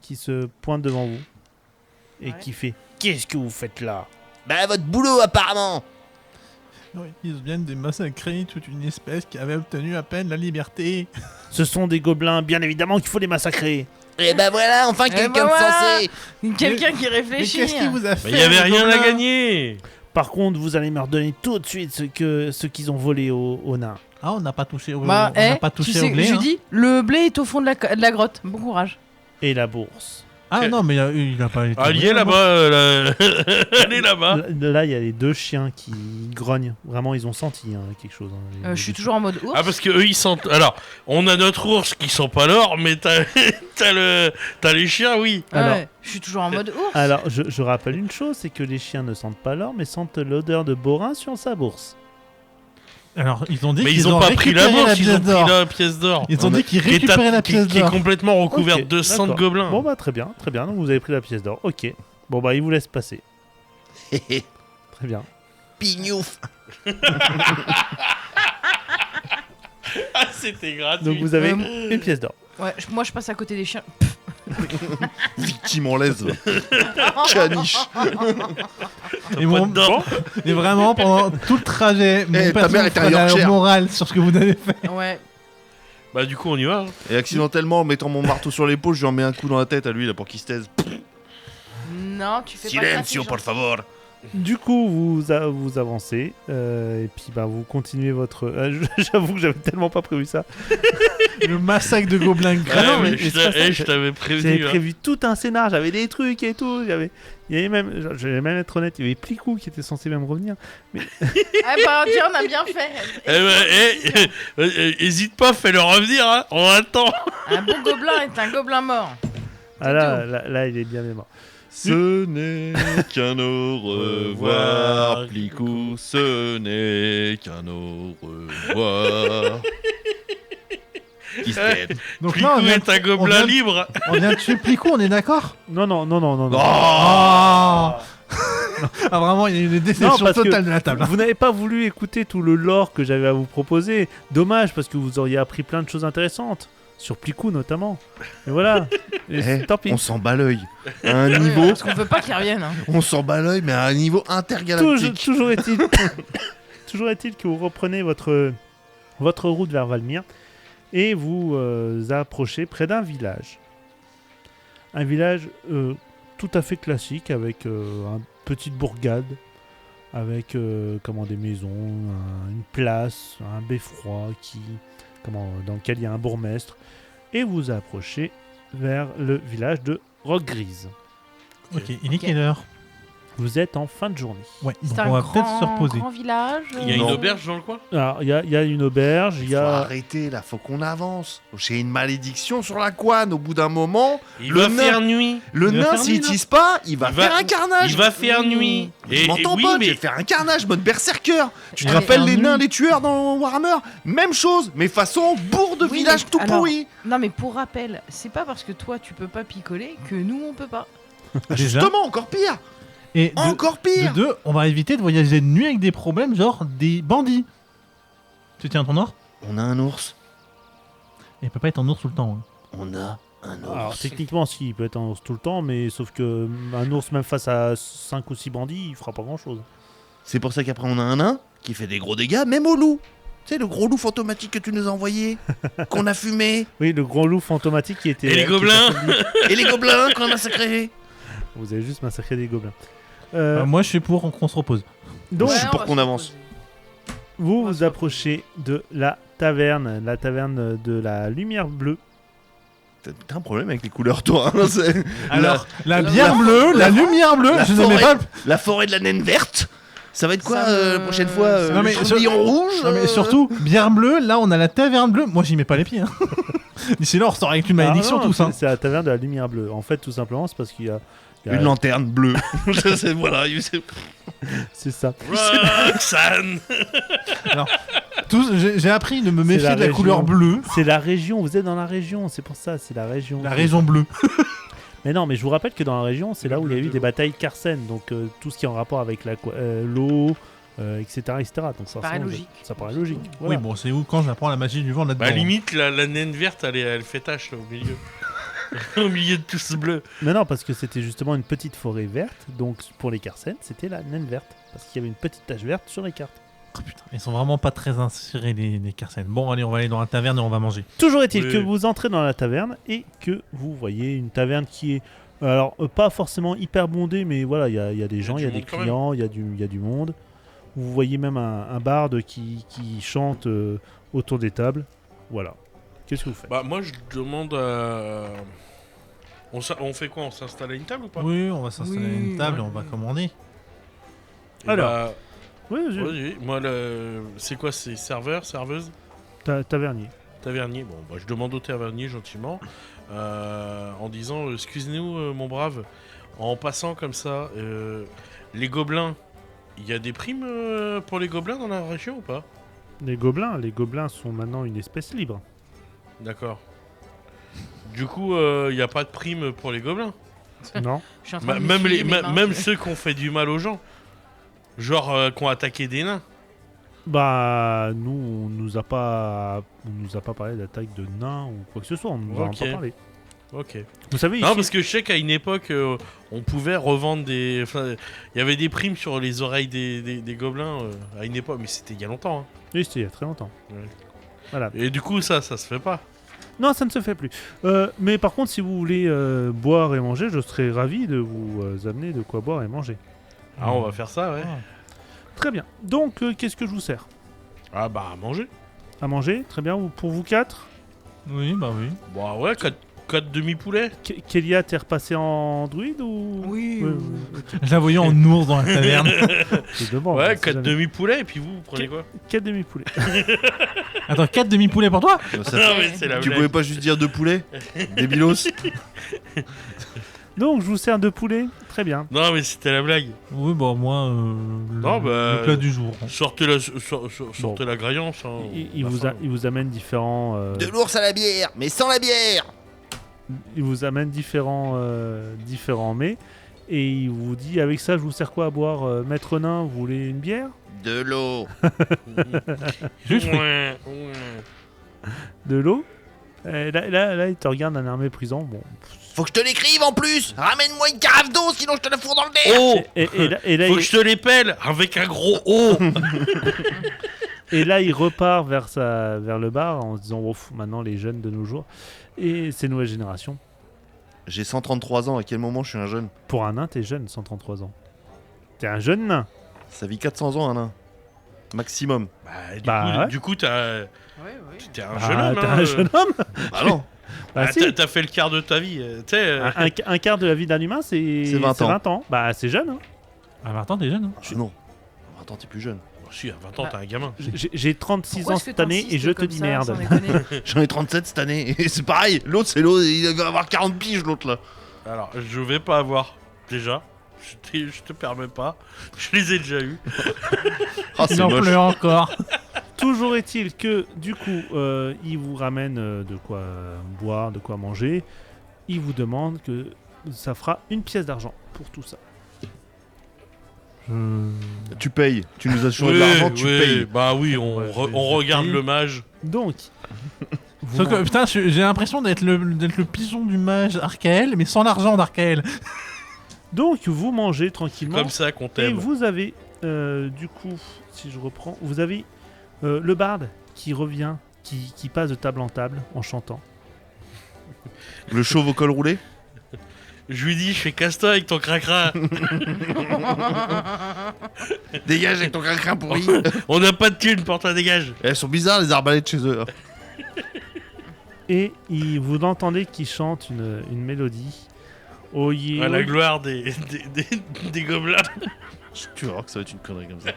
[SPEAKER 2] qui se pointe devant vous et
[SPEAKER 4] Ouais.
[SPEAKER 2] qui fait « Qu'est-ce que vous faites là ?»
[SPEAKER 5] Bah, votre boulot, apparemment.
[SPEAKER 3] Oui, ils viennent de massacrer toute une espèce qui avait obtenu à peine la liberté.
[SPEAKER 2] Ce sont des gobelins, bien évidemment qu'il faut les massacrer.
[SPEAKER 5] Et bah voilà, enfin quelqu'un
[SPEAKER 4] bah
[SPEAKER 5] de
[SPEAKER 4] voilà.
[SPEAKER 5] sensé.
[SPEAKER 4] Quelqu'un qui
[SPEAKER 3] Mais
[SPEAKER 4] réfléchit.
[SPEAKER 3] qu'est-ce qui vous a fait
[SPEAKER 7] Mais il y avait
[SPEAKER 3] les
[SPEAKER 7] rien à
[SPEAKER 3] gobelins
[SPEAKER 7] gagner.
[SPEAKER 2] Par contre, vous allez me redonner tout de suite ce qu'ils ont volé aux nains.
[SPEAKER 3] Ah, on n'a pas touché au,
[SPEAKER 4] Bah,
[SPEAKER 3] on n'a pas
[SPEAKER 4] tu
[SPEAKER 3] touché
[SPEAKER 4] sais,
[SPEAKER 3] au blé.
[SPEAKER 4] je lui
[SPEAKER 3] hein.
[SPEAKER 4] dis, le blé est au fond de la grotte. Bon courage.
[SPEAKER 2] Et la bourse.
[SPEAKER 3] Ah non, mais il a pas été.
[SPEAKER 7] Ah, elle y est là-bas, elle est là-bas.
[SPEAKER 2] Là, il y a les deux chiens qui grognent. Vraiment, ils ont senti quelque chose. hein.
[SPEAKER 4] Je suis toujours en mode ours.
[SPEAKER 7] Ah parce que eux ils sentent. Alors, on a notre ours qui sent pas l'or, mais t'as les chiens, oui.
[SPEAKER 2] Alors-
[SPEAKER 4] Ouais, je suis toujours en mode ours.
[SPEAKER 2] Alors, je rappelle une chose, c'est que les chiens ne sentent pas l'or, mais sentent l'odeur de borin sur sa bourse.
[SPEAKER 3] Alors, ils ont dit
[SPEAKER 7] Mais
[SPEAKER 3] qu'ils
[SPEAKER 7] ils ont pas pris la
[SPEAKER 3] récupéré
[SPEAKER 7] bourse, ils
[SPEAKER 3] pièce
[SPEAKER 7] ont pris
[SPEAKER 3] d'or.
[SPEAKER 7] la pièce d'or.
[SPEAKER 3] Ils ont dit qu'ils
[SPEAKER 7] Qui est
[SPEAKER 3] récupéraient la pièce
[SPEAKER 7] qui est
[SPEAKER 3] d'or.
[SPEAKER 7] complètement recouverte
[SPEAKER 2] Ok,
[SPEAKER 7] de sang de
[SPEAKER 2] d'accord.
[SPEAKER 7] gobelins.
[SPEAKER 2] Bon bah très bien. Donc vous avez pris la pièce d'or. Ok. Bon bah il vous laisse passer. Très bien.
[SPEAKER 5] Pignouf.
[SPEAKER 7] Ah, c'était gratuit.
[SPEAKER 2] Donc vous avez une pièce d'or.
[SPEAKER 4] Ouais, moi je passe à côté des chiens.
[SPEAKER 8] Victime en laisse. Caniche.
[SPEAKER 3] Et, mon... et vraiment, pendant tout le trajet, mon
[SPEAKER 8] ta
[SPEAKER 3] père
[SPEAKER 8] mère
[SPEAKER 3] me
[SPEAKER 8] était un
[SPEAKER 3] fera la
[SPEAKER 8] Yorkshire.
[SPEAKER 3] morale sur ce que vous avez fait.
[SPEAKER 4] Ouais.
[SPEAKER 7] Bah du coup on y va.
[SPEAKER 8] Et accidentellement, en mettant mon marteau sur l'épaule, je lui en mets un coup dans la tête à lui là pour qu'il se taise.
[SPEAKER 4] Non, tu fais pas ça.
[SPEAKER 5] Silencio, por favor.
[SPEAKER 2] Du coup vous avancez et puis bah vous continuez votre. J'avoue que j'avais tellement pas prévu ça.
[SPEAKER 3] Le massacre de gobelins.
[SPEAKER 2] Ah non,
[SPEAKER 7] Ouais,
[SPEAKER 2] mais
[SPEAKER 7] je
[SPEAKER 2] c'est pas ça,
[SPEAKER 7] je t'avais
[SPEAKER 2] J'avais
[SPEAKER 7] prévenu. hein.
[SPEAKER 2] prévu tout un scénar. J'avais des trucs et tout. Il y avait même. Je vais même être honnête. Il y avait Plicou qui était censé même revenir.
[SPEAKER 4] Ah bah tiens, on a bien fait.
[SPEAKER 7] Eh ben, hésite pas, fais-le revenir, hein. On attend.
[SPEAKER 4] Un bon gobelin est un gobelin mort.
[SPEAKER 2] Ah là il est bien mort.
[SPEAKER 8] Ce n'est qu'un au revoir, Plicou, ce n'est qu'un au revoir. Qui se tête.
[SPEAKER 3] Donc là,
[SPEAKER 7] Plicou est un gobelin
[SPEAKER 3] vient-
[SPEAKER 7] libre.
[SPEAKER 3] on vient de tuer Plicou, on est d'accord?
[SPEAKER 2] Non.
[SPEAKER 3] Ah vraiment, il y a une déception
[SPEAKER 2] parce que
[SPEAKER 3] totale de la table. hein.
[SPEAKER 2] Vous n'avez pas voulu écouter tout le lore que j'avais à vous proposer. Dommage, parce que vous auriez appris plein de choses intéressantes. Sur Plicou notamment. Mais voilà. Et
[SPEAKER 8] Eh,
[SPEAKER 2] tant pis.
[SPEAKER 8] on s'en bat l'œil. À un
[SPEAKER 4] Ouais,
[SPEAKER 8] niveau,
[SPEAKER 4] parce qu'on veut pas qu'ils reviennent. Hein.
[SPEAKER 8] on s'en bat l'œil, mais à un niveau intergalactique.
[SPEAKER 2] Toujours est-il que vous reprenez votre route vers Valmir et vous approchez près d'un village. Un village tout à fait classique avec une petite bourgade, avec des maisons, une place, un beffroi dans lequel il y a un bourgmestre. Et vous approchez vers le village de Roquegrise.
[SPEAKER 3] Ok, il est quelle heure?
[SPEAKER 2] Vous êtes en fin de journée.
[SPEAKER 3] Ouais, donc
[SPEAKER 4] C'est un
[SPEAKER 3] on va peut-être se reposer.
[SPEAKER 4] grand village.
[SPEAKER 7] Il y a une
[SPEAKER 8] Non.
[SPEAKER 7] auberge dans le coin.
[SPEAKER 2] Alors, il y a une auberge, il y
[SPEAKER 8] Faut
[SPEAKER 2] a...
[SPEAKER 8] arrêter là, faut qu'on avance. J'ai une malédiction sur la couane. Au bout d'un moment,
[SPEAKER 7] Il
[SPEAKER 8] Le
[SPEAKER 7] va
[SPEAKER 8] nain-
[SPEAKER 7] faire nuit.
[SPEAKER 8] le
[SPEAKER 3] Il va
[SPEAKER 8] nain
[SPEAKER 3] faire
[SPEAKER 8] s'il
[SPEAKER 3] nuit, là.
[SPEAKER 8] tisse pas, il va
[SPEAKER 7] Il va-
[SPEAKER 8] faire un carnage.
[SPEAKER 7] Il va faire nuit.
[SPEAKER 8] Je m'entends
[SPEAKER 7] oui,
[SPEAKER 8] pas,
[SPEAKER 7] mais
[SPEAKER 8] je vais faire un carnage, mode berserker. Tu te
[SPEAKER 3] Il va
[SPEAKER 8] rappelles
[SPEAKER 3] faire
[SPEAKER 8] les
[SPEAKER 3] nuit.
[SPEAKER 8] nains, les tueurs dans Warhammer? Même chose, mais façon bourre de
[SPEAKER 4] Oui,
[SPEAKER 8] village
[SPEAKER 4] mais
[SPEAKER 8] tout
[SPEAKER 4] alors-
[SPEAKER 8] pourri.
[SPEAKER 4] Non mais pour rappel, c'est pas parce que toi tu peux pas picoler que nous on peut pas.
[SPEAKER 3] Déjà.
[SPEAKER 8] Justement, encore pire.
[SPEAKER 3] Et
[SPEAKER 8] Encore
[SPEAKER 3] de
[SPEAKER 8] pire.
[SPEAKER 3] deux, on va éviter de voyager de nuit avec des problèmes genre des bandits. Tu tiens ton or?
[SPEAKER 8] On a un ours.
[SPEAKER 3] Il peut pas être en ours tout le temps. hein.
[SPEAKER 8] On a un ours.
[SPEAKER 2] Alors techniquement si, il peut être un ours tout le temps, mais sauf que un ours même face à 5 ou 6 bandits, il fera pas grand chose.
[SPEAKER 8] C'est pour ça qu'après on a un nain qui fait des gros dégâts, même au loup. Tu sais, le gros loup fantomatique que tu nous as envoyé, qu'on a fumé,
[SPEAKER 2] Oui, le gros loup fantomatique qui était...
[SPEAKER 7] Et les
[SPEAKER 2] qui
[SPEAKER 7] gobelins
[SPEAKER 2] s'appelle-
[SPEAKER 8] et les gobelins qu'on a massacrés.
[SPEAKER 2] Vous avez juste massacré des gobelins.
[SPEAKER 3] Moi je suis pour qu'on se repose.
[SPEAKER 2] Donc,
[SPEAKER 8] je suis
[SPEAKER 4] Ouais,
[SPEAKER 8] pour
[SPEAKER 4] on va
[SPEAKER 8] qu'on
[SPEAKER 4] se
[SPEAKER 8] avance.
[SPEAKER 4] reposer.
[SPEAKER 2] vous vous approchez de la taverne de la lumière bleue.
[SPEAKER 8] T'as un problème avec les couleurs, toi. Hein, c'est-
[SPEAKER 3] Alors, la
[SPEAKER 4] la-
[SPEAKER 3] bière bleue, la lumière bleue,
[SPEAKER 8] la
[SPEAKER 3] je ne mets
[SPEAKER 8] forêt.
[SPEAKER 3] pas.
[SPEAKER 8] la forêt de la naine verte. Ça va être quoi
[SPEAKER 4] Ça me-
[SPEAKER 8] la prochaine fois
[SPEAKER 3] Non, mais
[SPEAKER 8] le
[SPEAKER 3] sur-
[SPEAKER 8] tourbillon rouge
[SPEAKER 3] Non mais surtout, bière bleue, là on a la taverne bleue. Moi j'y mets pas les pieds. Hein. D'ici là on ressort avec une malédiction
[SPEAKER 2] Ah non,
[SPEAKER 3] tous. Hein.
[SPEAKER 2] c'est la taverne de la lumière bleue. En fait, tout simplement, c'est parce qu'il y a...
[SPEAKER 8] Une lanterne bleue. Voilà,
[SPEAKER 2] C'est ça.
[SPEAKER 7] Roxane.
[SPEAKER 3] J'ai appris de me
[SPEAKER 2] C'est
[SPEAKER 3] méfier
[SPEAKER 2] la
[SPEAKER 3] de la
[SPEAKER 2] région.
[SPEAKER 3] couleur bleue.
[SPEAKER 2] C'est la région, vous êtes dans la région, c'est pour ça, c'est la région.
[SPEAKER 3] La région bleue.
[SPEAKER 2] Mais non, mais je vous rappelle que dans la région, c'est là où il y a eu des batailles Carsen, donc tout ce qui est en rapport avec l'eau, etc., etc. Donc ça
[SPEAKER 4] paraît
[SPEAKER 2] ressemble-
[SPEAKER 4] logique.
[SPEAKER 2] Ça paraît logique. Voilà.
[SPEAKER 3] Oui, bon, c'est où quand j'apprends la magie du vent là-dedans.
[SPEAKER 7] Bah, limite, la naine verte, elle fait tache là, au milieu. Au milieu de tout ce bleu.
[SPEAKER 2] Mais non, parce que c'était justement une petite forêt verte, donc pour les Carsen, c'était la naine verte, parce qu'il y avait une petite tache verte sur les cartes.
[SPEAKER 3] Oh, putain, ils sont vraiment pas très inspirés les Carsen. Bon, allez, on va aller dans la taverne et on va manger.
[SPEAKER 2] Toujours est-il
[SPEAKER 7] Oui.
[SPEAKER 2] que vous entrez dans la taverne et que vous voyez une taverne qui est, alors pas forcément hyper bondée, mais voilà, il y a des gens, il y a
[SPEAKER 7] du
[SPEAKER 2] des
[SPEAKER 7] monde quand
[SPEAKER 2] clients, il y a du monde. Vous voyez même un barde qui chante autour des tables. Voilà. Qu'est-ce que vous faites?
[SPEAKER 7] Bah, moi, je demande à. On fait quoi? On s'installe à une table ou pas?
[SPEAKER 3] Oui, on va s'installer à une
[SPEAKER 4] Oui,
[SPEAKER 3] table et
[SPEAKER 4] ouais.
[SPEAKER 3] on va commander.
[SPEAKER 7] Et
[SPEAKER 2] Alors.
[SPEAKER 7] bah,
[SPEAKER 2] Oui, vas-y.
[SPEAKER 7] vas-y. Moi, c'est quoi? C'est serveur, serveuse?
[SPEAKER 2] Tavernier.
[SPEAKER 7] Tavernier. Bon, bah, je demande au tavernier gentiment en disant excusez-nous, mon brave, en passant comme ça, les gobelins, il y a des primes pour les gobelins dans la région ou pas?
[SPEAKER 2] Les gobelins sont maintenant une espèce libre.
[SPEAKER 7] D'accord. Du coup, il n'y a pas de prime pour les gobelins.
[SPEAKER 2] Non.
[SPEAKER 4] Je suis en train de
[SPEAKER 7] Même,
[SPEAKER 4] m'essuyer mes mains.
[SPEAKER 7] même ceux qui ont fait du mal aux gens. Genre, qui ont attaqué des nains.
[SPEAKER 2] Bah, nous, on nous a pas parlé d'attaque de nains ou quoi que ce soit. On nous en a
[SPEAKER 7] Ok.
[SPEAKER 2] pas parlé.
[SPEAKER 7] Ok.
[SPEAKER 2] Vous savez,
[SPEAKER 7] Non,
[SPEAKER 2] ici,
[SPEAKER 7] parce que je sais qu'à une époque, on pouvait revendre des. Enfin, il y avait des primes sur les oreilles des gobelins à une époque, mais c'était il y a longtemps. Hein.
[SPEAKER 2] oui, c'était il y a très longtemps.
[SPEAKER 7] Ouais.
[SPEAKER 2] Voilà.
[SPEAKER 7] Et du coup, ça se fait pas.
[SPEAKER 2] Non, ça ne se fait plus. Mais par contre, si vous voulez boire et manger, je serais ravi de vous amener de quoi boire et manger.
[SPEAKER 7] Ah, on va faire ça, ouais.
[SPEAKER 2] Très bien. Donc, qu'est-ce que je vous sers?
[SPEAKER 7] Ah, bah, à manger.
[SPEAKER 2] À manger, très bien. Pour vous quatre.
[SPEAKER 3] Oui, bah oui.
[SPEAKER 7] Bah, ouais, 4 demi-poulets.
[SPEAKER 2] Kélia, t'es repassé en druide ou?
[SPEAKER 4] Oui,
[SPEAKER 2] Oui,
[SPEAKER 4] oui.
[SPEAKER 2] oui.
[SPEAKER 3] Je la voyais en ours dans la taverne.
[SPEAKER 2] Je demande.
[SPEAKER 7] Ouais,
[SPEAKER 2] on sait
[SPEAKER 7] 4
[SPEAKER 2] jamais.
[SPEAKER 7] demi-poulets, et puis vous prenez quoi?
[SPEAKER 2] 4 demi-poulets.
[SPEAKER 3] Attends, 4 demi-poulets pour toi?
[SPEAKER 7] Non, mais c'est la
[SPEAKER 8] Tu
[SPEAKER 7] blague.
[SPEAKER 8] pouvais pas juste dire 2 poulets? Débilos?
[SPEAKER 2] Donc, je vous sers 2 poulets. Très bien.
[SPEAKER 7] Non, mais c'était la blague.
[SPEAKER 3] Oui, bah moi,
[SPEAKER 7] Non, bah,
[SPEAKER 3] le plat du jour.
[SPEAKER 7] Sortez la graillance. Hein,
[SPEAKER 2] Il
[SPEAKER 7] la
[SPEAKER 2] vous,
[SPEAKER 7] fin.
[SPEAKER 2] il vous amène différents.
[SPEAKER 5] De l'ours à la bière, mais sans la bière.
[SPEAKER 2] Il vous amène différents mets. Et il vous dit, avec ça, je vous sers quoi à boire? Maître nain, vous voulez une bière?
[SPEAKER 5] De l'eau.
[SPEAKER 3] Juste, oui.
[SPEAKER 7] Ouais, ouais.
[SPEAKER 2] De l'eau? Là, il te regarde d'un air méprisant. Bon.
[SPEAKER 5] Faut que je te l'écrive en plus. Ramène-moi une carafe d'eau, sinon je te la fourre dans le nez.
[SPEAKER 7] Oh,
[SPEAKER 2] Et là,
[SPEAKER 7] faut que je te les pèle avec un gros O.
[SPEAKER 2] il repart vers le bar en se disant, ouf, maintenant les jeunes de nos jours. Et ces nouvelles générations.
[SPEAKER 8] J'ai 133 ans, à quel moment je suis un jeune?
[SPEAKER 2] Pour un nain, t'es jeune, 133 ans. T'es un jeune nain.
[SPEAKER 8] Ça vit 400 ans un nain. Maximum.
[SPEAKER 2] Bah, ouais.
[SPEAKER 7] Du coup, t'es un
[SPEAKER 2] Ah,
[SPEAKER 7] jeune homme.
[SPEAKER 2] t'es
[SPEAKER 7] hein,
[SPEAKER 2] un jeune homme.
[SPEAKER 8] Bah non.
[SPEAKER 2] Bah,
[SPEAKER 7] Ah,
[SPEAKER 2] si.
[SPEAKER 7] t'as fait le quart de ta vie. Tu sais.
[SPEAKER 2] Un quart de la vie d'un humain, c'est
[SPEAKER 8] 20 ans.
[SPEAKER 2] Bah, c'est jeune. Hein.
[SPEAKER 3] Ah, bah attends, t'es jeune. Hein.
[SPEAKER 8] Ah non. Attends, t'es plus jeune.
[SPEAKER 7] Si, à 20 ans, t'es un gamin.
[SPEAKER 2] J'ai 36
[SPEAKER 4] Pourquoi
[SPEAKER 2] ans
[SPEAKER 4] est-ce que
[SPEAKER 2] cette année et
[SPEAKER 4] t'insistes
[SPEAKER 2] je te
[SPEAKER 4] comme
[SPEAKER 2] dis
[SPEAKER 4] ça,
[SPEAKER 2] merde.
[SPEAKER 4] sans déconner
[SPEAKER 8] J'en ai 37 cette année. Et c'est pareil. L'autre, c'est l'autre. Il va avoir 40 piges, l'autre là.
[SPEAKER 7] Alors, je vais pas avoir. Déjà. Je te permets pas. Je les ai déjà eus.
[SPEAKER 8] Ah, c'est
[SPEAKER 3] Il en
[SPEAKER 8] moche.
[SPEAKER 3] pleure encore.
[SPEAKER 2] Toujours est-il que, du coup, il vous ramène de quoi boire, de quoi manger. Il vous demande que ça fera 1 pièce d'argent pour tout ça.
[SPEAKER 8] Tu payes. Tu nous as assuré de l'argent, tu payes.
[SPEAKER 7] Bah oui, on
[SPEAKER 3] Ouais,
[SPEAKER 7] on regarde
[SPEAKER 3] paye.
[SPEAKER 7] le mage.
[SPEAKER 2] Donc, vous
[SPEAKER 3] Sauf que,
[SPEAKER 2] mangez-
[SPEAKER 3] putain, j'ai l'impression d'être le pigeon du mage Arkael, mais sans l'argent d'Arkael.
[SPEAKER 2] donc, vous mangez tranquillement.
[SPEAKER 7] Comme ça qu'on
[SPEAKER 2] Et
[SPEAKER 7] t'aime.
[SPEAKER 2] vous avez, du coup, si je reprends, vous avez le barde qui revient, qui passe de table en table en chantant.
[SPEAKER 8] Le chauve au col roulé?
[SPEAKER 7] Je lui dis, je fais casse-toi avec ton cracra.
[SPEAKER 8] Dégage avec ton cracrin pourri.
[SPEAKER 7] On n'a pas de thune pour toi, dégage.
[SPEAKER 8] Elles sont bizarres les arbalètes chez eux.
[SPEAKER 2] Et vous l'entendez qui chante une mélodie. Oyez,
[SPEAKER 7] À la
[SPEAKER 2] oyez.
[SPEAKER 7] gloire des gobelins.
[SPEAKER 8] Tu vas voir que ça va être une connerie comme ça.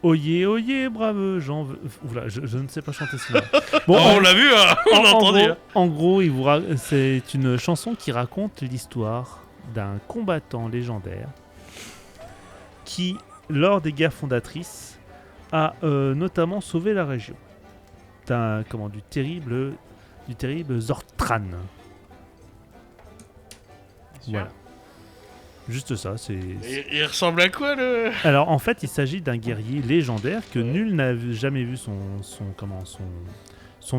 [SPEAKER 2] Oyez, oyez, brave gens. Oula, je ne sais pas chanter cela.
[SPEAKER 7] Bon,
[SPEAKER 2] en-
[SPEAKER 7] on l'a vu, hein, on l'a entendu.
[SPEAKER 2] gros, en gros, c'est une chanson qui raconte l'histoire d'un combattant légendaire qui, lors des guerres fondatrices, a notamment sauvé la région du terrible Zortran. Voilà. Juste ça, c'est...
[SPEAKER 7] Il ressemble à quoi le.
[SPEAKER 2] Alors en fait, il s'agit d'un guerrier légendaire que nul n'a jamais vu son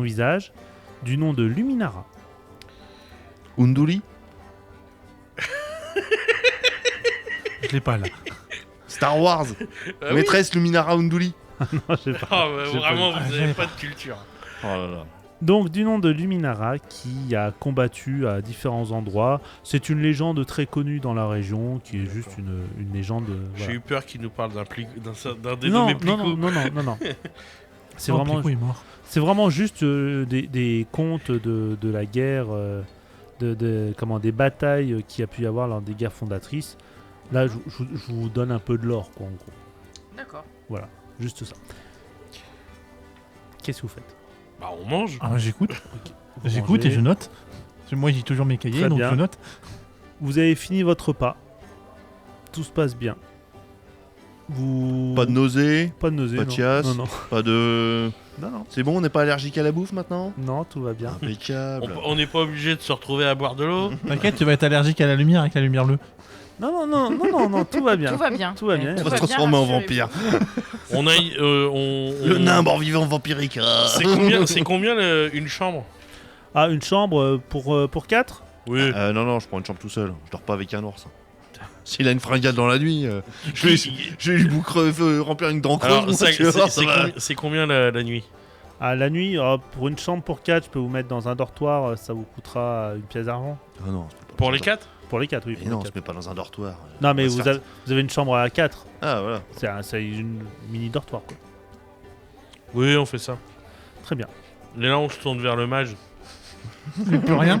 [SPEAKER 2] visage, du nom de Luminara.
[SPEAKER 8] Unduli.
[SPEAKER 3] Je l'ai pas là.
[SPEAKER 8] Star Wars.
[SPEAKER 7] Ah oui.
[SPEAKER 8] Maîtresse Luminara Unduli.
[SPEAKER 2] Non, je sais pas.
[SPEAKER 7] Ah, bah,
[SPEAKER 2] J'ai pas
[SPEAKER 7] vraiment,
[SPEAKER 3] vu.
[SPEAKER 7] vous
[SPEAKER 3] Ah,
[SPEAKER 7] avez
[SPEAKER 3] j'avais
[SPEAKER 7] pas de culture.
[SPEAKER 8] Oh là là.
[SPEAKER 2] Donc du nom de Luminara qui a combattu à différents endroits. C'est une légende très connue dans la région qui est juste une légende.
[SPEAKER 7] J'ai
[SPEAKER 2] Voilà.
[SPEAKER 7] eu peur qu'il nous parle d'un
[SPEAKER 2] Non,
[SPEAKER 7] dénommé
[SPEAKER 2] non,
[SPEAKER 7] Plicot.
[SPEAKER 2] non. C'est
[SPEAKER 3] Non,
[SPEAKER 2] vraiment,
[SPEAKER 3] Plicot est mort.
[SPEAKER 2] c'est vraiment juste des contes de la guerre, des batailles qu'il y a pu y avoir lors des guerres fondatrices. Là, je vous donne un peu de lore, quoi, en gros.
[SPEAKER 4] D'accord.
[SPEAKER 2] Juste ça. Qu'est-ce que vous faites?
[SPEAKER 7] Bah, on mange.
[SPEAKER 3] Ah, j'écoute.
[SPEAKER 2] Vous
[SPEAKER 3] J'écoute
[SPEAKER 2] mangez.
[SPEAKER 3] et je note. Parce que moi, j'ai toujours mes cahiers,
[SPEAKER 2] Très
[SPEAKER 3] donc
[SPEAKER 2] bien.
[SPEAKER 3] je note.
[SPEAKER 2] Vous avez fini votre repas. Tout se passe bien.
[SPEAKER 8] Pas de nausée.
[SPEAKER 2] Pas de nausée,
[SPEAKER 8] pas de
[SPEAKER 2] non.
[SPEAKER 8] chiasse.
[SPEAKER 2] Non, non.
[SPEAKER 8] Pas de.
[SPEAKER 2] Non,
[SPEAKER 8] C'est bon, on n'est pas allergique à la bouffe maintenant?
[SPEAKER 2] non, tout va bien.
[SPEAKER 8] Impeccable.
[SPEAKER 7] On n'est pas obligé de se retrouver à boire de l'eau.
[SPEAKER 3] T'inquiète, tu vas être allergique à la lumière avec la lumière bleue.
[SPEAKER 2] Non, tout va bien.
[SPEAKER 4] Tout va bien.
[SPEAKER 2] Tout va bien.
[SPEAKER 4] Tout
[SPEAKER 8] On va se
[SPEAKER 4] bien,
[SPEAKER 8] transformer en
[SPEAKER 4] rassurez-vous.
[SPEAKER 8] vampire.
[SPEAKER 7] On a.
[SPEAKER 8] Le nain mort-vivant vampirique. Ah.
[SPEAKER 7] C'est combien une chambre?
[SPEAKER 2] Ah, une chambre pour 4?
[SPEAKER 7] Oui.
[SPEAKER 8] Non, je prends une chambre tout seul. Je dors pas avec un ours. S'il a une fringale dans la nuit, je vais lui remplir une dent creuse.
[SPEAKER 7] Alors,
[SPEAKER 8] moi,
[SPEAKER 7] ça-
[SPEAKER 8] tu vas voir, ça
[SPEAKER 7] c'est
[SPEAKER 8] va.
[SPEAKER 7] c'est combien la nuit?
[SPEAKER 2] Ah, la nuit, pour une chambre pour 4, je peux vous mettre dans un dortoir, ça vous coûtera une pièce d'argent.
[SPEAKER 8] Ah non, c'est pas
[SPEAKER 7] Pour
[SPEAKER 8] dans
[SPEAKER 7] les
[SPEAKER 8] un-
[SPEAKER 7] 4?
[SPEAKER 2] Pour les 4, oui.
[SPEAKER 8] Mais
[SPEAKER 2] Pour les
[SPEAKER 8] non, on
[SPEAKER 2] quatre.
[SPEAKER 8] se met pas dans un dortoir.
[SPEAKER 2] Non, mais
[SPEAKER 8] On va se faire-
[SPEAKER 2] vous avez une chambre à 4.
[SPEAKER 8] Ah voilà.
[SPEAKER 2] C'est une mini dortoir, quoi.
[SPEAKER 7] Oui, on fait ça.
[SPEAKER 2] Très bien.
[SPEAKER 7] Et là, on se tourne vers le mage.
[SPEAKER 3] J'ai plus rien.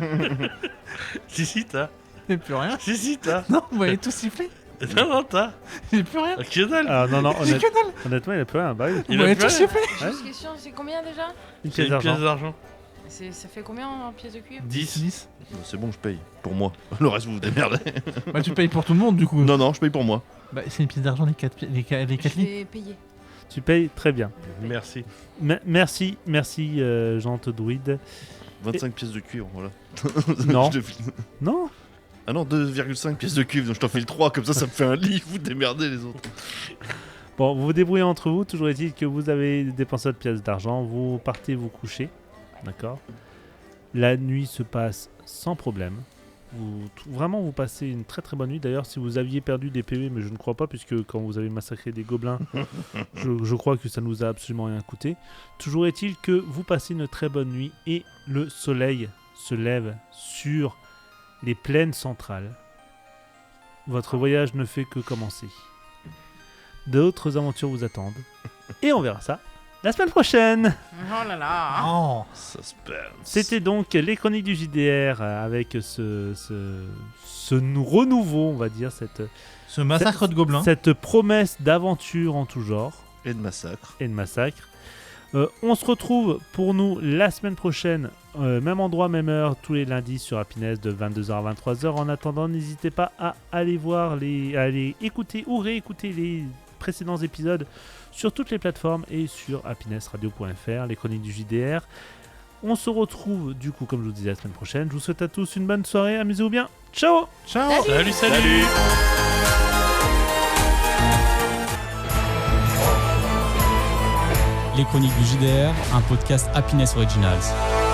[SPEAKER 7] Si, t'as.
[SPEAKER 3] J'ai plus rien.
[SPEAKER 7] Si, t'as.
[SPEAKER 3] Non, vous m'avez tout sifflé.
[SPEAKER 7] Non, t'as.
[SPEAKER 3] J'ai plus rien.
[SPEAKER 7] Que dalle.
[SPEAKER 2] Ah, non,
[SPEAKER 3] J'ai que dalle.
[SPEAKER 2] honnêtement, il a plus rien. Bah oui,
[SPEAKER 3] Vous
[SPEAKER 7] Il a
[SPEAKER 3] m'avez
[SPEAKER 7] plus
[SPEAKER 3] tout
[SPEAKER 7] rien.
[SPEAKER 3] sifflé.
[SPEAKER 2] Ouais.
[SPEAKER 4] Juste question, c'est combien déjà?
[SPEAKER 2] une
[SPEAKER 7] C'est
[SPEAKER 2] pièce
[SPEAKER 7] une pièce
[SPEAKER 2] d'argent.
[SPEAKER 7] d'argent.
[SPEAKER 4] Ça fait combien en pièces de cuivre?
[SPEAKER 7] 10.
[SPEAKER 8] C'est bon, je paye. Pour moi. Le reste, vous vous démerdez.
[SPEAKER 3] Bah, tu payes pour tout le monde, du coup.
[SPEAKER 8] Non, je paye pour moi.
[SPEAKER 3] Bah, c'est une pièce d'argent, les 4
[SPEAKER 4] Je
[SPEAKER 3] lits.
[SPEAKER 4] vais payer.
[SPEAKER 2] Tu payes très bien.
[SPEAKER 7] Merci.
[SPEAKER 2] Merci, Jante Druide.
[SPEAKER 8] 25 pièces de cuivre, voilà.
[SPEAKER 2] Non.
[SPEAKER 8] Je te file-
[SPEAKER 2] Non,
[SPEAKER 8] Ah non, 2,5 pièces de cuivre, donc je t'en file 3, comme ça me fait un lit, vous démerdez les autres.
[SPEAKER 2] bon, vous vous débrouillez entre vous. Toujours est-il que vous avez dépensé votre pièce d'argent. Vous partez vous coucher. D'accord. La nuit se passe sans problème. Vraiment, vous passez une très très bonne nuit. D'ailleurs, si vous aviez perdu des PV, mais je ne crois pas, puisque quand vous avez massacré des gobelins, je crois que ça ne nous a absolument rien coûté. Toujours est-il que vous passez une très bonne nuit et le soleil se lève sur les plaines centrales. Votre voyage ne fait que commencer. D'autres aventures vous attendent. Et on verra ça la semaine prochaine.
[SPEAKER 4] Oh là là.
[SPEAKER 3] Oh.
[SPEAKER 8] Suspense.
[SPEAKER 2] C'était donc les chroniques du JDR avec ce renouveau, on va dire,
[SPEAKER 3] Ce massacre de gobelins.
[SPEAKER 2] cette promesse d'aventure en tout genre
[SPEAKER 8] Et de massacre.
[SPEAKER 2] et de massacre. On se retrouve pour nous la semaine prochaine, même endroit, même heure, tous les lundis sur Happiness de 22h à 23h. En attendant, n'hésitez pas à aller voir, à aller écouter ou réécouter les précédents épisodes sur toutes les plateformes et sur happinessradio.fr, les chroniques du JDR. On se retrouve du coup, comme je vous disais, la semaine prochaine. Je vous souhaite à tous une bonne soirée, amusez-vous bien. Ciao.
[SPEAKER 3] Ciao.
[SPEAKER 7] Salut.
[SPEAKER 1] Les Chroniques du JDR, un podcast Happiness Originals.